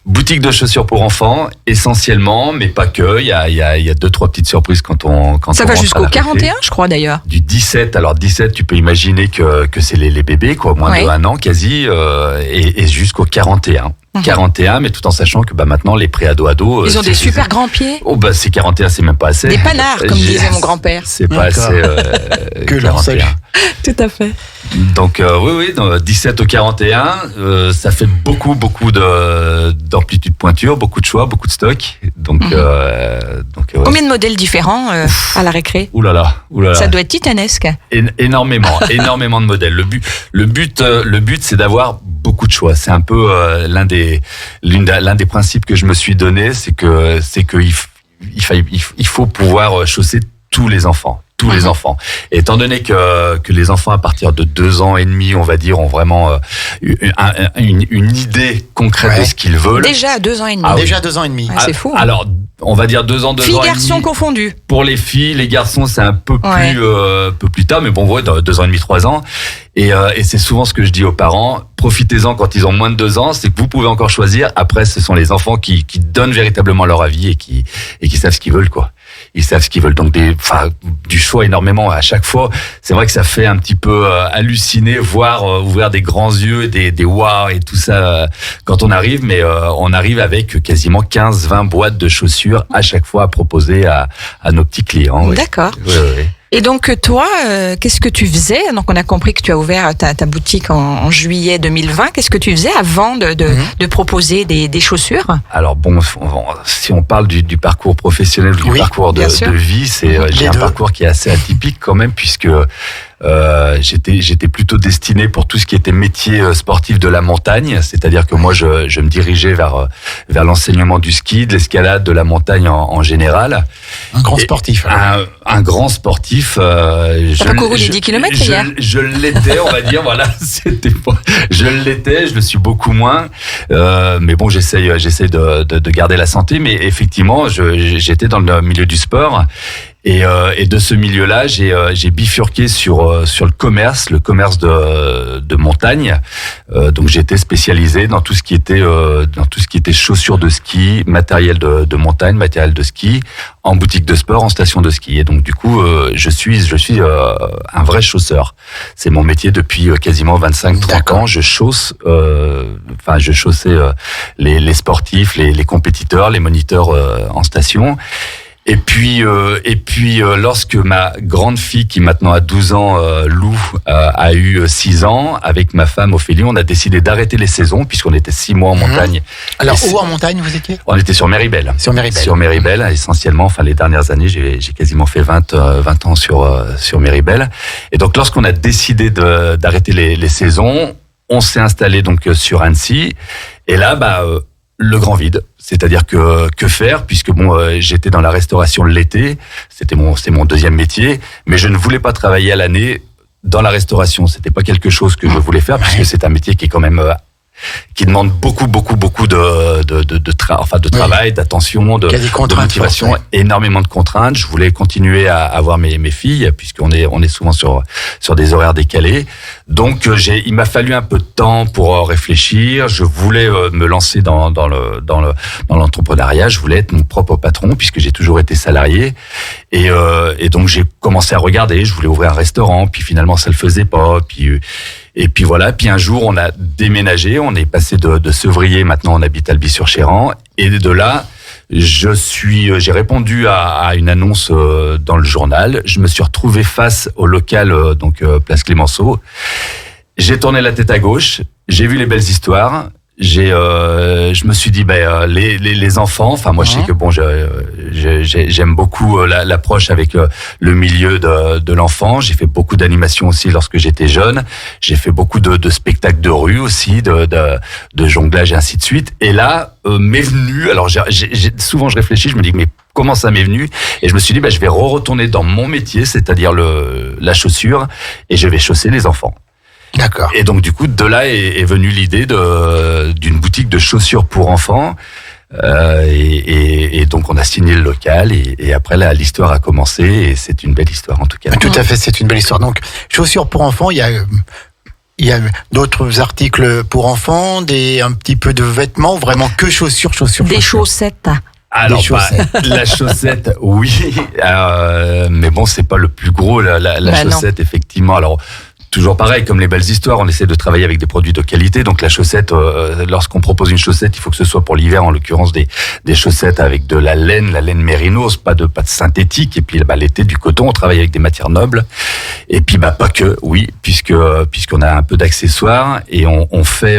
Boutique de chaussures pour enfants, essentiellement, mais pas que. Il y a 2-3 petites surprises quand ça va jusqu'au 41, je crois d'ailleurs. Du 17. Alors 17, tu peux imaginer que c'est les bébés, quoi, moins de 1 an quasi, et jusqu'au 41. 41, mais tout en sachant que maintenant les pré-ados. Ils ont des super grands pieds. Oh bah c'est 41, c'est même pas assez. Des panards, comme disait mon grand-père. C'est pas assez. Que l'on sache. Tout à fait. Donc oui, 17 au 41, ça fait beaucoup d'amplitude pointure, beaucoup de choix, beaucoup de stock. Donc, combien de modèles différents à la récré ? Ouh là là. Ça doit être titanesque. Énormément de modèles. Le but, c'est d'avoir beaucoup de choix. C'est un peu l'un des principes que je me suis donné, c'est que il faut pouvoir chausser tous les enfants. Tous les enfants. Et étant donné que les enfants à partir de 2 ans et demi, on va dire, ont vraiment une idée concrète de ce qu'ils veulent. Déjà à 2 ans et demi. Déjà 2 ans et demi. C'est fou. Alors, on va dire 2 ans, 2 ans et demi. Filles-garçons confondus. Pour les filles, les garçons, c'est un peu plus tard, mais bon, 2 ans et demi, 3 ans. Et c'est souvent ce que je dis aux parents. Profitez-en quand ils ont moins de 2 ans, c'est que vous pouvez encore choisir. Après, ce sont les enfants qui donnent véritablement leur avis et qui savent ce qu'ils veulent, quoi. Ils savent ce qu'ils veulent, donc du choix énormément à chaque fois. C'est vrai que ça fait un petit peu halluciner, voir ouvrir des grands yeux, des waouh et tout ça quand on arrive, mais on arrive avec quasiment 15-20 boîtes de chaussures à chaque fois à proposer à nos petits clients. Oui. D'accord. Oui. Et donc toi, qu'est-ce que tu faisais? Donc on a compris que tu as ouvert ta boutique en juillet 2020. Qu'est-ce que tu faisais avant de proposer des chaussures? Alors bon, si on parle du parcours professionnel, du parcours de vie, j'ai un parcours qui est assez atypique quand même, puisque j'étais plutôt destiné pour tout ce qui était métier sportif de la montagne, c'est-à-dire que moi je me dirigeais vers l'enseignement du ski, de l'escalade, de la montagne en général. Un grand sportif. Un grand sportif. T'as parcouru les 10 km hier. Je l'étais, on va dire, voilà. Je l'étais, je le suis beaucoup moins. Mais bon, j'essaie de garder la santé. Mais effectivement, j'étais dans le milieu du sport. Et de ce milieu-là, j'ai bifurqué sur le commerce de montagne. Donc j'étais spécialisé dans tout ce qui était chaussures de ski, matériel de montagne, matériel de ski, en boutique de sport, en station de ski. Et donc du coup, je suis un vrai chausseur. C'est mon métier depuis quasiment 25-30 ans. Je chausse, je chaussais les sportifs, les compétiteurs, les moniteurs en station. Et puis, lorsque ma grande fille, qui maintenant a 12 ans, Lou, a eu 6 ans, avec ma femme Ophélie, on a décidé d'arrêter les saisons, puisqu'on était 6 mois en montagne. Alors, où en montagne vous étiez? On était sur Méribel. Sur Méribel, essentiellement. Enfin, les dernières années, j'ai quasiment fait 20 ans sur Méribel. Et donc, lorsqu'on a décidé d'arrêter les saisons, on s'est installé donc sur Annecy. Et là, le grand vide. C'est-à-dire que faire, puisque j'étais dans la restauration l'été, c'était mon deuxième métier, mais je ne voulais pas travailler à l'année dans la restauration. C'était pas quelque chose que je voulais faire, puisque c'est un métier qui est quand même qui demande beaucoup de travail, d'attention, de motivation, énormément de contraintes. Je voulais continuer à avoir mes filles, puisqu'on est souvent sur des horaires décalés. Donc il m'a fallu un peu de temps pour réfléchir. Je voulais me lancer dans l'entrepreneuriat. Je voulais être mon propre patron, puisque j'ai toujours été salarié. Et donc j'ai commencé à regarder. Je voulais ouvrir un restaurant, puis finalement ça le faisait pas. Et puis voilà, puis un jour on a déménagé, on est passé de Sevrier, maintenant on habite Alby-sur-Chéran, et de là j'ai répondu à une annonce dans le journal, je me suis retrouvé face au local place Clémenceau, j'ai tourné la tête à gauche, j'ai vu les belles histoires. Je me suis dit, les enfants, enfin moi je sais que j'aime beaucoup l'approche avec le milieu de l'enfant. J'ai fait beaucoup d'animations aussi lorsque j'étais jeune. J'ai fait beaucoup de spectacles de rue aussi, de jonglage et ainsi de suite. Et là, m'est venu, alors souvent je réfléchis, je me dis mais comment ça m'est venu? Et je me suis dit, je vais retourner dans mon métier, c'est-à-dire la chaussure, et je vais chausser les enfants. D'accord. Et donc du coup, de là est venue l'idée d'une boutique de chaussures pour enfants. Et donc on a signé le local et après là l'histoire a commencé et c'est une belle histoire en tout cas. Tout à fait, c'est une belle histoire. Donc chaussures pour enfants, il y a d'autres articles pour enfants, un petit peu de vêtements, vraiment que chaussures. Des chaussettes. Alors, la chaussette, oui, mais bon, c'est pas le plus gros, la chaussette, non. Effectivement. Alors, toujours pareil, comme les belles histoires, on essaie de travailler avec des produits de qualité. Donc la chaussette, lorsqu'on propose une chaussette, il faut que ce soit pour l'hiver, en l'occurrence des chaussettes avec de la laine mérinos, pas de synthétique. Et puis l'été, du coton, on travaille avec des matières nobles. Et puis pas que, oui, puisqu'on a un peu d'accessoires et on fait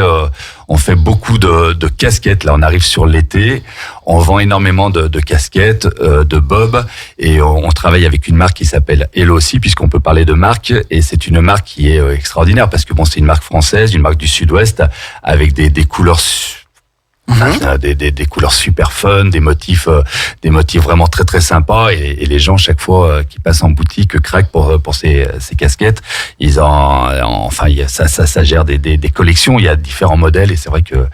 beaucoup de casquettes. Là, on arrive sur l'été. On vend énormément de casquettes, de bobs, et on travaille avec une marque qui s'appelle Hello aussi, puisqu'on peut parler de marque. Et c'est une marque qui est extraordinaire parce que c'est une marque française, une marque du Sud-Ouest, avec des couleurs Des couleurs super fun, des motifs vraiment très très sympas, et les gens chaque fois qui passent en boutique craquent pour ces casquettes. Ça gère des collections, il y a différents modèles, et c'est vrai que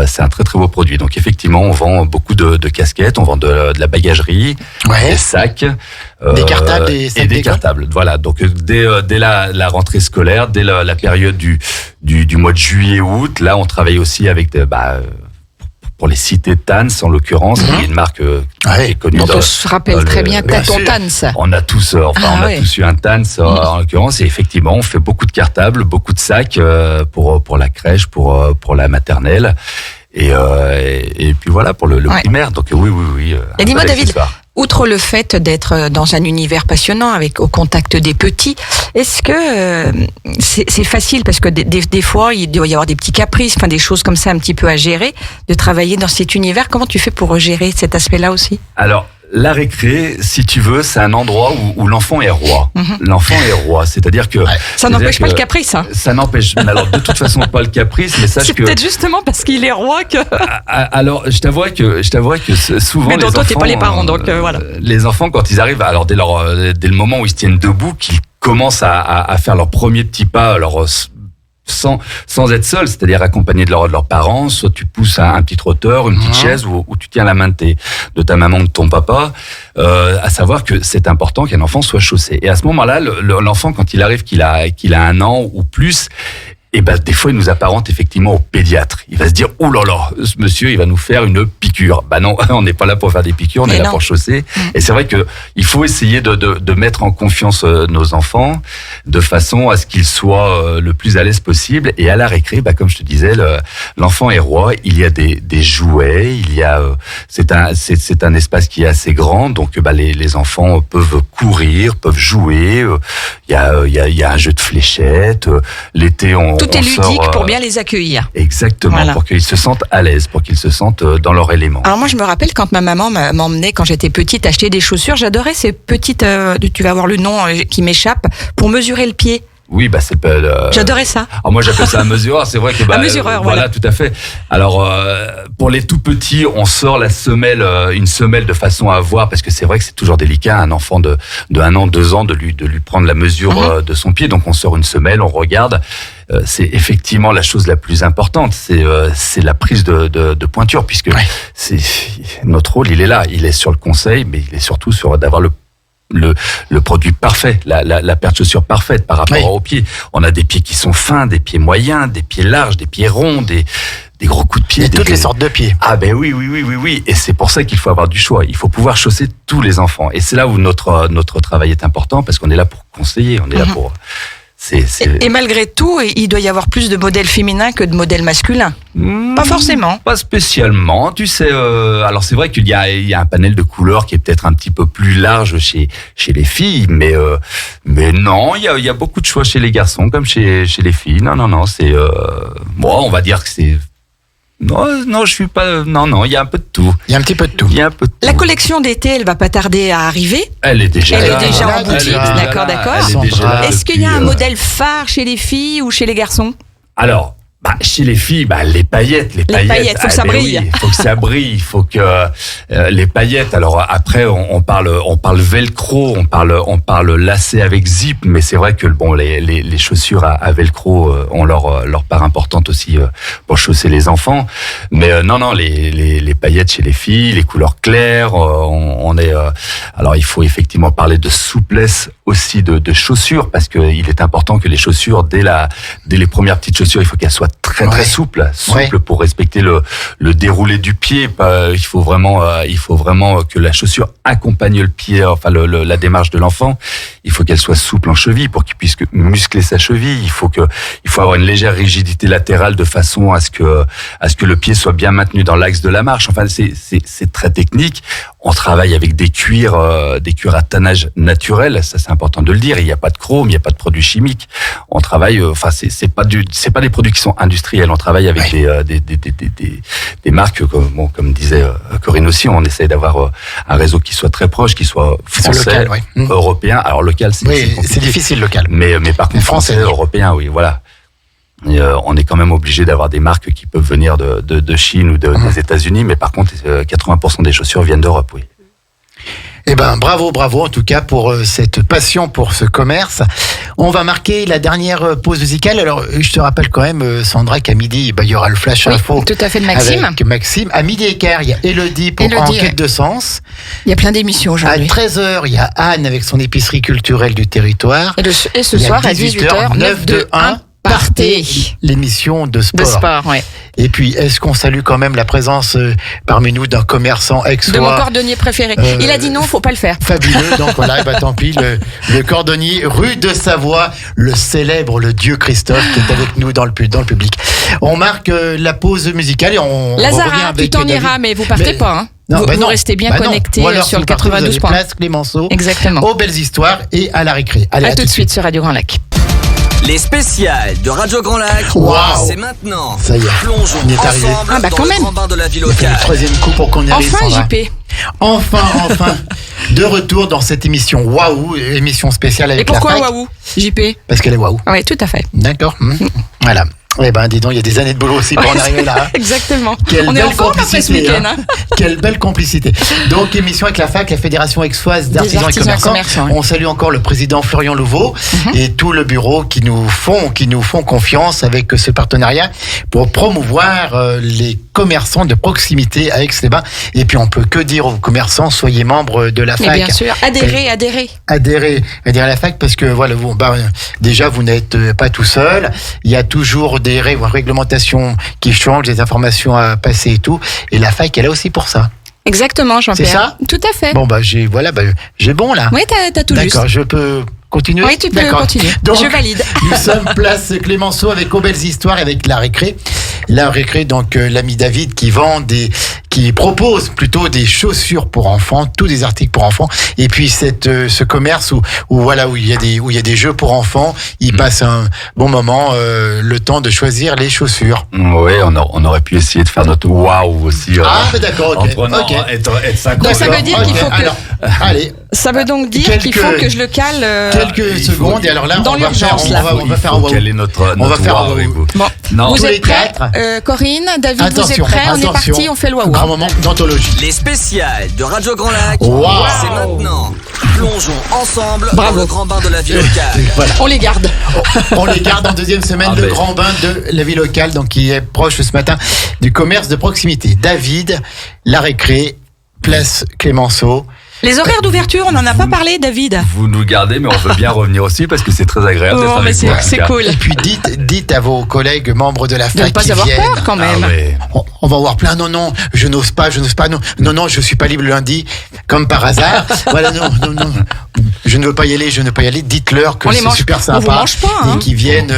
c'est un très très beau produit. Donc effectivement, on vend beaucoup de casquettes, on vend de la bagagerie, des sacs, des cartables, des cartables. Voilà. Donc dès la rentrée scolaire, dès la période du mois de juillet-août, là on travaille aussi avec pour les cités Tans, en l'occurrence, qui est une marque qui est connue. On se rappelle très bien Taton Tans. On a tous, on a tous eu un Tans en l'occurrence, et effectivement, on fait beaucoup de cartables, beaucoup de sacs pour la crèche, pour la maternelle, et puis voilà pour le primaire. Donc oui. Et dis-moi, David, outre le fait d'être dans un univers passionnant, au contact des petits, est-ce que c'est facile, parce que des fois, il doit y avoir des petits caprices, des choses comme ça un petit peu à gérer, de travailler dans cet univers. Comment tu fais pour gérer cet aspect-là aussi ? Alors, la récré, si tu veux, c'est un endroit où l'enfant est roi. L'enfant est roi, c'est-à-dire que... Ça n'empêche pas le caprice, hein. Ça n'empêche, alors de toute façon pas le caprice, mais sache c'est que... C'est peut-être justement parce qu'il est roi que... Alors, je t'avouerais que souvent... Mais donc toi, t'es pas les parents, donc voilà. Les enfants, quand ils arrivent, alors dès le moment où ils se tiennent debout, qu'ils commencent à faire leur premier petit pas, sans être seul, c'est-à-dire accompagné de leurs parents, soit tu pousses un petit trotteur, une petite chaise, ou tu tiens la main de ta maman ou de ton papa, à savoir que c'est important qu'un enfant soit chaussé. Et à ce moment-là, l'enfant, quand il arrive qu'il a 1 an ou plus, et des fois, il nous apparente effectivement au pédiatre. Il va se dire, oh là là, ce monsieur, il va nous faire une piqûre. Non, on n'est pas là pour faire des piqûres, on est là pour chausser. Et c'est vrai que il faut essayer de mettre en confiance nos enfants, de façon à ce qu'ils soient le plus à l'aise possible. Et à la récré, comme je te disais, l'enfant est roi. Il y a des jouets, c'est un espace qui est assez grand, donc les enfants peuvent courir, peuvent jouer. Il y a un jeu de fléchettes. L'été, tout est ludique pour bien les accueillir. Exactement, pour qu'ils se sentent à l'aise, pour qu'ils se sentent dans leur élément. Alors moi, je me rappelle quand ma maman m'emmenait, quand j'étais petite, acheter des chaussures, j'adorais ces petites, tu vas avoir le nom qui m'échappe, pour mesurer le pied. Oui, c'est pas... J'adorais ça. Alors moi, j'appelle ça un mesureur. C'est vrai que un mesureur, voilà, tout à fait. Alors pour les tout petits, on sort une semelle de façon à voir, parce que c'est vrai que c'est toujours délicat, un enfant de 1 an, 2 ans, de lui prendre la mesure de son pied. Donc on sort une semelle, on regarde. C'est effectivement la chose la plus importante. C'est la prise de pointure, puisque notre rôle, il est là. Il est sur le conseil, mais il est surtout sur d'avoir le produit parfait, la paire de chaussures parfaite par rapport aux pieds. On a des pieds qui sont fins, des pieds moyens, des pieds larges, des pieds ronds, des gros coups de pied. Et toutes les sortes de pieds. Ah oui. Et c'est pour ça qu'il faut avoir du choix. Il faut pouvoir chausser tous les enfants. Et c'est là où notre travail est important, parce qu'on est là pour conseiller, on est là pour... Et malgré tout, il doit y avoir plus de modèles féminins que de modèles masculins. Pas forcément. Pas spécialement. Tu sais, alors c'est vrai qu'il y a un panel de couleurs qui est peut-être un petit peu plus large chez les filles, mais non, il y a beaucoup de choix chez les garçons comme chez les filles. Non, c'est on va dire que c'est... Non, je suis pas... Non, il y a un peu de tout. Il y a un petit peu de tout. La collection d'été, elle va pas tarder à arriver. Elle est déjà en boutique, d'accord. Est-ce qu'il y a un modèle phare chez les filles ou chez les garçons ? Alors, chez les filles, les paillettes. Les paillettes, faut que ça brille. Oui, faut que ça brille, il faut que les paillettes. Alors après, on parle velcro, on parle lacet avec zip, mais c'est vrai que les chaussures à velcro ont leur part importante aussi pour chausser les enfants. Mais non, les paillettes chez les filles, les couleurs claires, on est. Alors il faut effectivement parler de souplesse aussi de chaussures, parce que il est important que les chaussures, dès les premières petites chaussures, il faut qu'elles soient très souple pour respecter le déroulé du pied. Il faut vraiment que la chaussure accompagne le pied, la démarche de l'enfant. Il faut qu'elle soit souple en cheville pour qu'il puisse muscler sa cheville. Il faut avoir une légère rigidité latérale de façon à ce que le pied soit bien maintenu dans l'axe de la marche. Enfin, c'est très technique. On travaille avec des cuirs à tannage naturel. Ça, c'est important de le dire. Il n'y a pas de chrome, il n'y a pas de produits chimiques. On travaille, c'est pas des produits qui sont industriels. On travaille avec des marques, comme disait Corinne aussi. On essaie d'avoir un réseau qui soit très proche, qui soit français, local, européen. Alors local, c'est difficile local. Mais par contre, français, européen, oui, voilà. on est quand même obligé d'avoir des marques qui peuvent venir de Chine ou des États-Unis, mais par contre, 80% des chaussures viennent d'Europe, oui. Eh ben, bravo en tout cas pour cette passion pour ce commerce. On va marquer la dernière pause musicale. Alors, je te rappelle quand même, Sandra, qu'à midi, il y aura le flash info. Tout à fait, de Maxime. Avec Maxime. À midi et quart, il y a Élodie pour Enquête de sens. Il y a plein d'émissions aujourd'hui. À 13h, il y a Anne avec son épicerie culturelle du territoire. Et ce soir, à 18h, 9-2-1. Partez. L'émission de sport. De sport, ouais. Et puis, est-ce qu'on salue quand même la présence parmi nous d'un commerçant ex-soi, de mon cordonnier préféré. Il a dit non, faut pas le faire. Fabuleux, donc voilà, tant pis, le cordonnier, rue de Savoie, le célèbre, le dieu Christophe qui est avec nous dans le public. On marque la pause musicale et on revient Lazara, avec tu t'en iras, mais vous partez pas, hein. Non, vous restez bien connectés sur le 92 points. Place Clémenceau. Exactement. Aux belles histoires et à la récré. Allez, à tout de suite sur Radio Grand Lac. Les spéciales de Radio Grand Lac, c'est maintenant. Ça y est, plongeons on est arrivé. ensemble dans le grand bain de la ville locale. Le troisième coup pour qu'on y arrive. Enfin, Sandra. JP. Enfin, de retour dans cette émission Waouh, émission spéciale avec la fac. Et pourquoi Waouh, JP? Parce qu'elle est waouh. Oui, tout à fait. D'accord. Voilà. Eh ben, dis donc, il y a des années de boulot aussi pour en arriver là. Exactement. On est en forme après ce week-end. Quelle belle complicité. Donc, émission avec la fac, la Fédération Aixoise d'artisans et commerçants. On salue encore le président Florian Louveau et tout le bureau qui nous font confiance avec ce partenariat pour promouvoir les commerçants de proximité à Aix-les-Bains. Et puis, on peut que dire aux commerçants, soyez membres de la fac. Mais bien sûr, adhérez à la fac parce que voilà, déjà, vous n'êtes pas tout seul. Il y a toujours des réglementations qui changent, des informations à passer et tout. Et la fac, elle est aussi pour ça. Exactement, Jean-Pierre. C'est ça? Tout à fait. Bon, j'ai bon là. Oui, t'as tout juste. D'accord, je peux continuer? Oui, tu peux continuer. Donc, je valide. Nous sommes place Clémenceau avec aux belles histoires et avec la récré. La récré, donc l'ami David qui propose plutôt des chaussures pour enfants, tous des articles pour enfants. Et puis ce commerce où il y a des jeux pour enfants, il passe un bon moment, le temps de choisir les chaussures. Oui, on aurait pu essayer de faire notre waouh aussi. D'accord, ok. En prenant être 50. Donc ça veut dire qu'il faut que. Alors, allez. Ça veut donc dire qu'il faut que je le cale. Quelques secondes et alors là, dans l'urgence. On va faire un waouh. Quel est notre waouh avec vous? Bon, non. Vous êtes prêts, Corinne, David, vous êtes prêts? On est parti, on fait le waouh. Grand moment d'anthologie. Les spéciales de Radio Grand Lac, c'est maintenant. Plongeons ensemble dans le grand bain de la ville locale. Voilà. On les garde. On les garde en deuxième semaine, le grand bain de la ville locale, donc qui est proche ce matin du commerce de proximité. David, la récré, place Clémenceau. Les horaires d'ouverture, on n'en a pas parlé, David. Vous nous gardez, mais on veut bien revenir aussi parce que c'est très agréable d'être avec vous. C'est cool. Et puis dites à vos collègues membres de la fac de ne pas avoir peur quand même. On va avoir plein. Non, je n'ose pas. Non, je suis pas libre le lundi, comme par hasard. Voilà, non. Je ne veux pas y aller. Dites-leur que c'est super sympa. On vous mange pas, et qu'ils viennent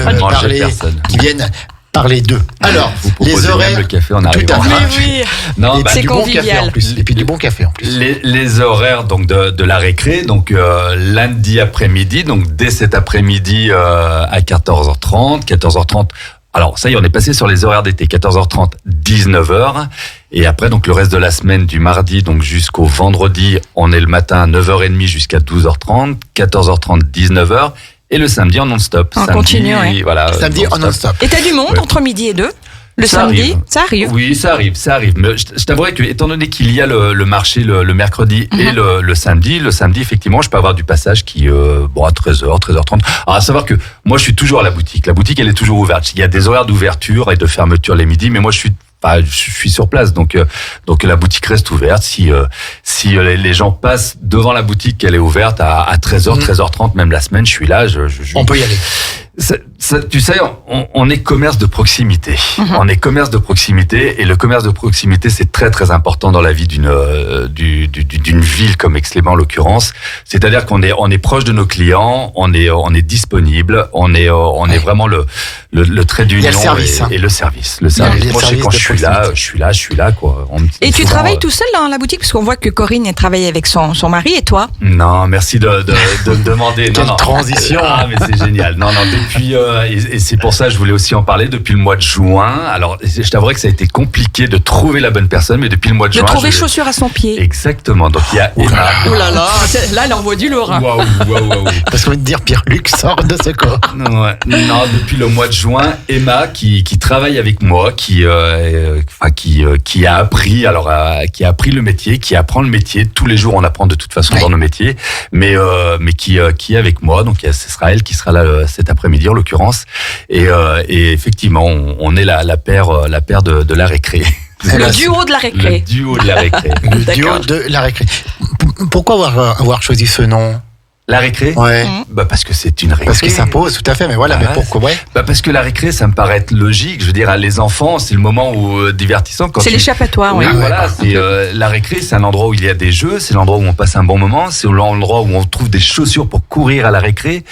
parler d'eux. Alors, les horaires, le café en tout à fait. Oui. Non, c'est du convivial. Bon café en plus. Et puis du bon café en plus. Les horaires donc de la récré, donc lundi après-midi, donc dès cet après-midi à 14h30, 14h30. Alors ça y est, on est passé sur les horaires d'été, 14h30, 19h. Et après, donc le reste de la semaine, du mardi donc jusqu'au vendredi, on est le matin à 9h30 jusqu'à 12h30, 14h30, 19h. Et le samedi en non-stop. En continu, oui. Voilà, samedi en non-stop. Et t'as du monde entre midi et 2 le ça samedi, arrive. Ça arrive. Oui, ça arrive. Mais je t'avouerai que, étant donné qu'il y a le marché le mercredi et le samedi, effectivement, je peux avoir du passage qui, à 13h, 13h30. Alors, à savoir que moi, je suis toujours à la boutique. La boutique, elle est toujours ouverte. Il y a des horaires d'ouverture et de fermeture les midis, mais moi, je suis sur place, donc la boutique reste ouverte. Si les gens passent devant la boutique, elle est ouverte à 13h, 13h30, même la semaine, je suis là. On peut y aller. Tu sais, on est commerce de proximité. On est commerce de proximité, et le commerce de proximité, c'est très très important dans la vie d'une ville comme Aix-les-Bains en l'occurrence. C'est-à-dire qu'on est proche de nos clients, on est disponible, on est vraiment le trait d'union. Il y a le service, et le service. Moi, quand je suis là, quoi. Et tu travailles tout seul dans la boutique, parce qu'on voit que Corinne a travaillé avec son mari, et toi? Non, merci de me demander. Quelle transition. Ah, mais c'est génial. Non, et c'est pour ça que je voulais aussi en parler depuis le mois de juin. Alors, je t'avouerai que ça a été compliqué de trouver la bonne personne, mais depuis le mois de juin... De trouver chaussures à son pied. Exactement. Donc, il y a Emma. Oh là là, là, elle envoie du lourd. Waouh. Parce qu'on va te dire, Pierre-Luc sort de ce corps. Non, depuis le mois de juin, Emma, qui travaille avec moi, qui a appris, qui a appris le métier, qui apprend le métier. Tous les jours, on apprend de toute façon dans nos métiers, mais qui est avec moi. Donc, ce sera elle qui sera là cet après-midi, en l'occurrence. Et effectivement, on est la paire de la récré. Le duo de la récré. Le duo de la récré. Pourquoi avoir choisi ce nom? La récré? Ouais. Parce que c'est une récré. Parce qu'il s'impose, tout à fait, mais voilà, mais pourquoi? Parce que la récré, ça me paraît être logique. Je veux dire, les enfants, c'est le moment où divertissant. C'est l'échappatoire, oui. Voilà, c'est la récré, c'est un endroit où il y a des jeux, c'est l'endroit où on passe un bon moment, c'est l'endroit où on trouve des chaussures pour courir à la récré.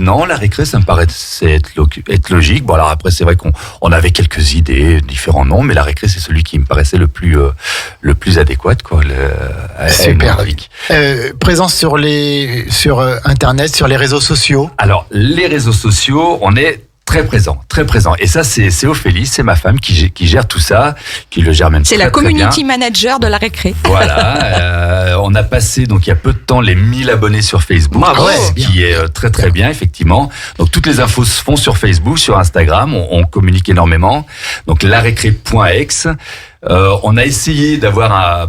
Non, la récré, ça me paraît être logique. Bon, alors après, c'est vrai qu'on avait quelques idées, différents noms, mais la récré, c'est celui qui me paraissait le plus adéquat, quoi. Super. Présence sur Internet, sur les réseaux sociaux. Alors, les réseaux sociaux, on est très présent. Et ça, c'est Ophélie, c'est ma femme qui gère tout ça, qui le gère même très, très bien. C'est la community bien. Manager de la récré. Voilà. On a passé, donc il y a peu de temps, les 1000 abonnés sur Facebook, qui est très très bien, effectivement. Donc toutes les infos se font sur Facebook, sur Instagram, on communique énormément. Donc larécré.ex. On a essayé d'avoir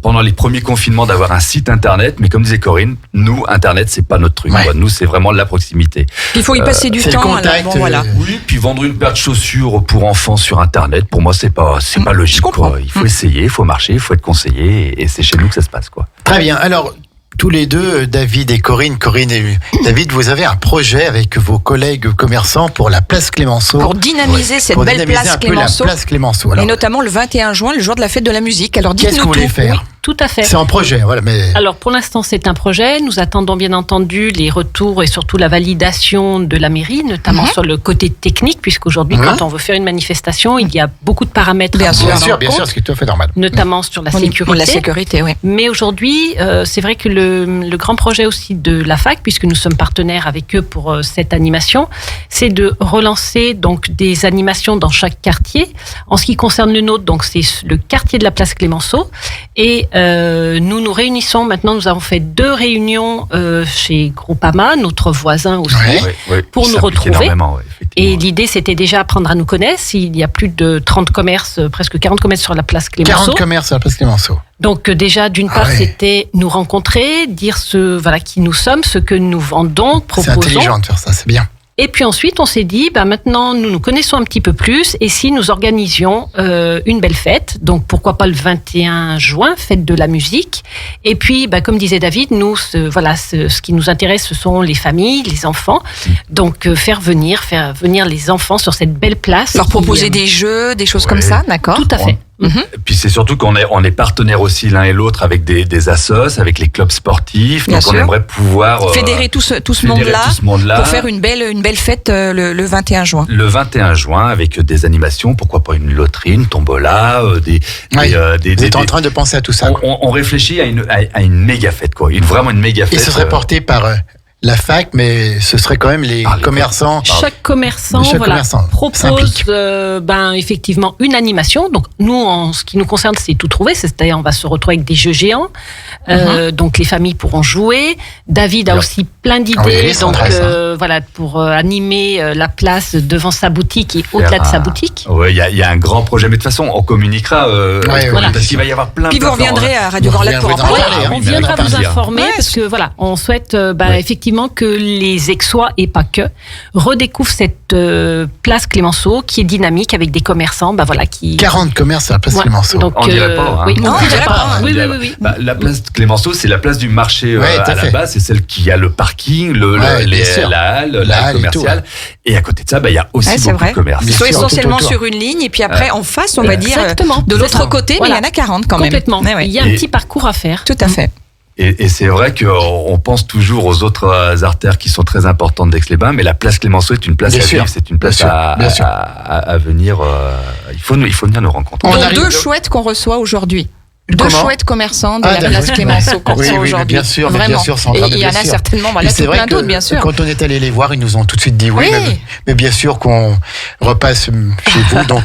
pendant les premiers confinements d'avoir un site internet, mais comme disait Corinne, nous internet c'est pas notre truc. Nous c'est vraiment de la proximité. Il faut y passer du temps. Contact, voilà. Oui, puis vendre une paire de chaussures pour enfants sur internet, pour moi c'est pas logique. Quoi. Il faut essayer, il faut marcher, il faut être conseillé, et c'est chez nous que ça se passe, quoi. Très bien. Alors, tous les deux, David et Corinne et David, vous avez un projet avec vos collègues commerçants pour la place Clémenceau. Pour dynamiser cette belle place Clémenceau. La place Clémenceau. Alors, et notamment le 21 juin, le jour de la fête de la musique. Alors dites-nous qu'est-ce que vous voulez faire? Oui, tout à fait. C'est un projet, voilà. Mais... Alors pour l'instant, c'est un projet. Nous attendons bien entendu les retours et surtout la validation de la mairie, notamment sur le côté technique, puisqu'aujourd'hui, quand on veut faire une manifestation, il y a beaucoup de paramètres. Bien sûr, ce qui est tout à fait normal. Notamment sur la sécurité. La sécurité, oui. Mais aujourd'hui, c'est vrai que le grand projet aussi de la fac, puisque nous sommes partenaires avec eux pour cette animation, c'est de relancer donc des animations dans chaque quartier. En ce qui concerne le nôtre, donc c'est le quartier de la place Clémenceau, et nous réunissons maintenant. Nous avons fait 2 réunions chez Groupama, notre voisin aussi, pour nous retrouver. Et l'idée, c'était déjà apprendre à nous connaître. Il y a plus de 30 commerces, presque 40 commerces sur la place Clémenceau. 40 commerces sur la place Clémenceau. Donc déjà, d'une part, c'était nous rencontrer, dire qui nous sommes, ce que nous vendons, proposons. C'est intelligent de faire ça, c'est bien. Et puis ensuite, on s'est dit, maintenant, nous nous connaissons un petit peu plus, et si nous organisions une belle fête, donc pourquoi pas le 21 juin, fête de la musique. Et puis, comme disait David, nous, ce qui nous intéresse, ce sont les familles, les enfants. Donc, faire venir les enfants sur cette belle place. Leur proposer des jeux, des choses comme ça, d'accord? Tout à fait. Et puis c'est surtout qu'on est partenaires aussi l'un et l'autre avec des assos, avec les clubs sportifs. Bien donc sûr. on aimerait pouvoir fédérer tout ce monde-là pour faire une belle fête le 21 juin. Le 21 juin avec des animations, pourquoi pas une loterie, une tombola, vous êtes en train de penser à tout ça. On réfléchit à une méga fête, quoi. Vraiment une méga fête. Et ce serait porté par la fac, mais ce serait quand même les commerçants. Chaque commerçant propose effectivement une animation. Donc nous, en ce qui nous concerne, c'est tout trouvé. C'est-à-dire on va se retrouver avec des jeux géants. Donc les familles pourront jouer. David a aussi plein d'idées. Pour animer la place devant sa boutique et au-delà de sa boutique. Oui, il y a un grand projet. Mais de toute façon, on communiquera parce qu'il va y avoir plein. Puis vous reviendrez à Radio Grand Lac pour en parler. On viendra vous informer parce que on souhaite effectivement que les Aixois, et pas que, redécouvrent cette place Clémenceau qui est dynamique avec des commerçants. 40 commerces à la place Clémenceau. Donc, on dirait pas. Oui, on dirait pas. Oui. La place Clémenceau, c'est la place du marché à la base. C'est celle qui a le parking, la halle, la commerciale. Et à côté de ça, il y a aussi beaucoup de commerces. Ils sont essentiellement sur une ligne. Et puis après, en face, on va dire de l'autre côté, mais il y en a 40 quand même. Complètement. Il y a un petit parcours à faire. Tout à fait. Et c'est vrai qu'on pense toujours aux autres artères qui sont très importantes d'Aix-les-Bains, mais la place Clémenceau est une place à vivre, c'est une place à venir. Il faut venir nous rencontrer. On a 2 chouettes qu'on reçoit aujourd'hui. Deux chouettes commerçants de la place Clémenceau Corso aujourd'hui. Bien sûr, Sandra. Et il y en a certainement, tout plein d'autres, bien sûr. Quand on est allé les voir, ils nous ont tout de suite dit oui. Mais bien sûr qu'on repasse chez vous, donc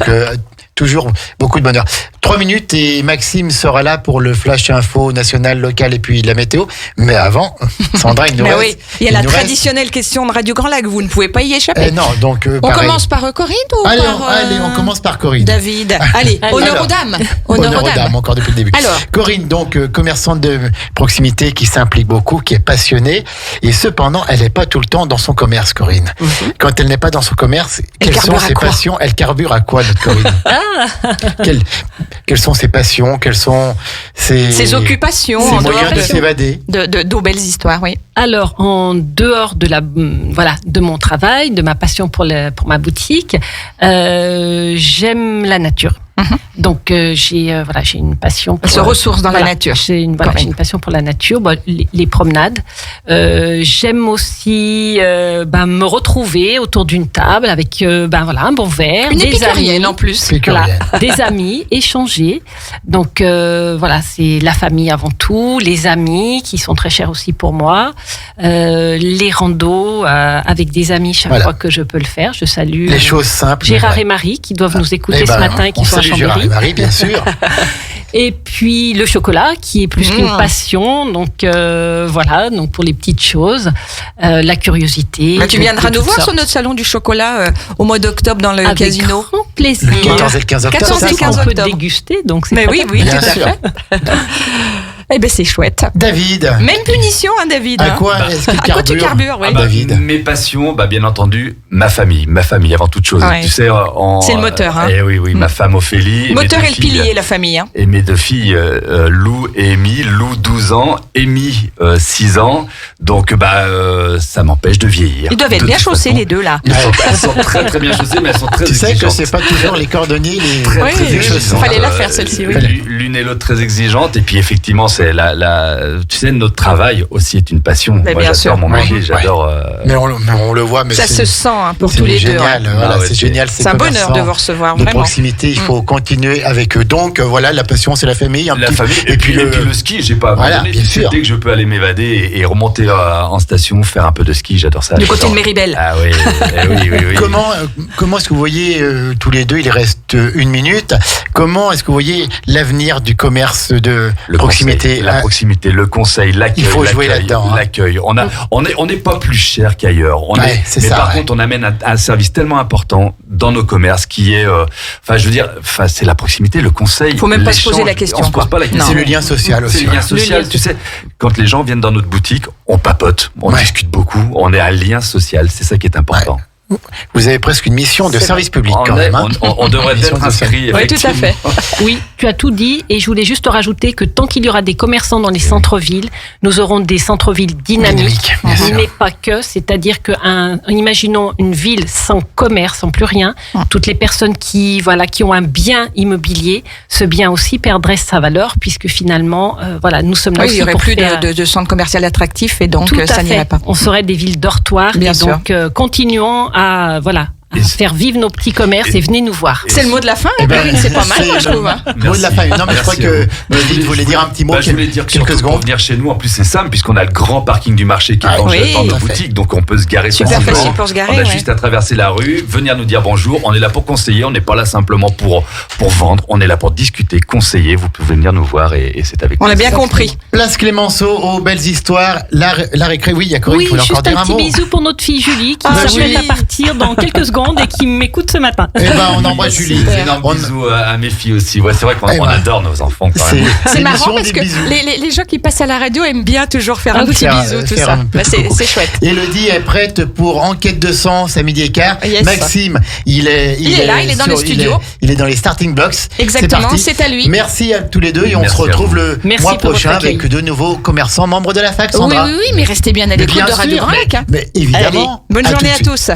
toujours beaucoup de bonheur. 3 minutes et Maxime sera là pour le flash info national, local et puis la météo. Mais avant, Sandra, il nous reste... Oui, il y a la traditionnelle question de Radio Grand Lac, vous ne pouvez pas y échapper. Non, donc on commence par Corinne ou allez, on commence par Corinne. David, allez, honneur aux dames. Honneur aux dames, encore depuis le début. Alors, Corinne, donc commerçante de proximité qui s'implique beaucoup, qui est passionnée, et cependant, elle n'est pas tout le temps dans son commerce, Corinne. Quand elle n'est pas dans son commerce, quelles sont ses passions? Elle carbure à quoi, notre Corinne? Quelles sont ses passions? Quelles sont ses occupations? Ses moyens de s'évader? De belles histoires, oui. Alors, en dehors de mon travail, de ma passion pour ma boutique, j'aime la nature. Donc j'ai une passion pour... Elle se ressource dans la nature. J'ai une passion pour la nature, les promenades. J'aime aussi me retrouver autour d'une table avec un bon verre, une des amis en plus, des amis, échanger. Donc c'est la famille avant tout, les amis qui sont très chers aussi pour moi, les randos avec des amis chaque fois que je peux le faire. Je salue les choses simples. Gérard et Marie qui doivent nous écouter ce matin et qui sont à Chambéry. Gérard et Marie, bien sûr. Et puis le chocolat qui est plus qu'une passion, donc donc pour les petites choses, la curiosité. Tu viendras nous voir sur notre salon du chocolat au mois d'octobre dans le casino. Avec grand plaisir. Le 14 et le 15 octobre. 14 et 15 octobre. On peut déguster, donc c'est oui, tout à fait. Eh ben c'est chouette. David. Même punition, David. À quoi est-ce qu'il carbure? Tu carbures, oui. David. Mes passions, bien entendu, ma famille avant toute chose. Ouais. Tu sais, c'est le moteur. Oui, ma femme Ophélie. Le moteur et le pilier, la famille. Et mes 2 filles, Lou et Amy. Lou 12 ans, Amy 6 ans. Donc ça m'empêche de vieillir. Ils doivent être bien chaussés les deux là. Elles sont très très bien chaussées, mais elles sont très exigeantes. Tu sais que c'est pas toujours les cordonniers les très exigeantes. Il fallait la faire celle-ci. Oui. L'une et l'autre très exigeantes. Et puis effectivement, c'est tu sais, notre travail aussi est une passion. Mais moi, j'adore mon métier, j'adore. Mais on le voit. Mais ça se sent pour tous les deux. C'est génial. C'est un bonheur de vous recevoir. De proximité, il faut continuer avec eux. Donc la passion, c'est la famille. Et puis le ski, j'ai pas abandonné. Dès que je peux aller m'évader et remonter en station, faire un peu de ski, j'adore ça. Du côté de Méribel. Ah oui. Comment est-ce que vous voyez tous les deux, il reste 1 minute, comment est-ce que vous voyez l'avenir du commerce de proximité? La proximité, le conseil, l'accueil. Il faut jouer là-dedans. L'accueil. On n'est pas plus cher qu'ailleurs. Par contre, on amène un service tellement important dans nos commerces qui est, c'est la proximité, le conseil. Il faut même pas se poser la question. On se pose pas la question. C'est le lien social aussi. C'est le lien social. Tu sais, quand les gens viennent dans notre boutique, on papote, on discute beaucoup, on est un lien social. C'est ça qui est important. Vous avez presque une mission de service public quand même. On devrait être inscrit. Oui, tout à fait. Oui, tu as tout dit. Et je voulais juste rajouter que tant qu'il y aura des commerçants dans les centres-villes, nous aurons des centres-villes dynamiques, mais pas que. C'est-à-dire imaginons une ville sans commerce, sans plus rien. Toutes les personnes qui ont un bien immobilier, ce bien aussi perdrait sa valeur puisque finalement, nous sommes là aussi. Il n'y aurait plus de centres commerciaux attractifs et donc ça n'irait pas. On serait des villes dortoirs. Bien sûr. Donc continuons à faire vivre nos petits commerces et venez nous voir. C'est le mot de la fin, Corinne, c'est pas mal, moi, je trouve. Le mot de la fin. Non, mais je crois que David voulait dire un petit mot. Je voulais dire quelques secondes. Pour venir chez nous, en plus, c'est simple, puisqu'on a le grand parking du marché qui est dans nos boutiques, donc on peut se garer facilement. Super facile pour se garer. On a juste à traverser la rue, venir nous dire bonjour. On est là pour conseiller, on n'est pas là simplement pour vendre, on est là pour discuter, conseiller. Vous pouvez venir nous voir et c'est avec nous. On a bien compris. Place Clémenceau, aux belles histoires. La récré, oui, il y a Corinne qui voulait encore dire un mot. Oui, juste un petit bisou pour notre fille Julie qui s'apprête à partir dans quelques secondes et qui m'écoute ce matin. On embrasse Julie. Énorme bisous à mes filles aussi. Ouais, c'est vrai qu'on adore nos enfants quand même. C'est marrant parce que les gens qui passent à la radio aiment bien toujours faire un petit bisou, tout ça. C'est chouette. Élodie est prête pour Enquête de sens à 12h15. Yes. Maxime, il est là, il est dans le studio. Il est dans les starting blocks. Exactement, c'est à lui. Merci à tous les deux et on se retrouve le mois prochain avec de nouveaux commerçants membres de la fac, Sandra. Oui, mais restez bien à l'écoute de Radio Grand Lac. Mais évidemment. Bonne journée à tous.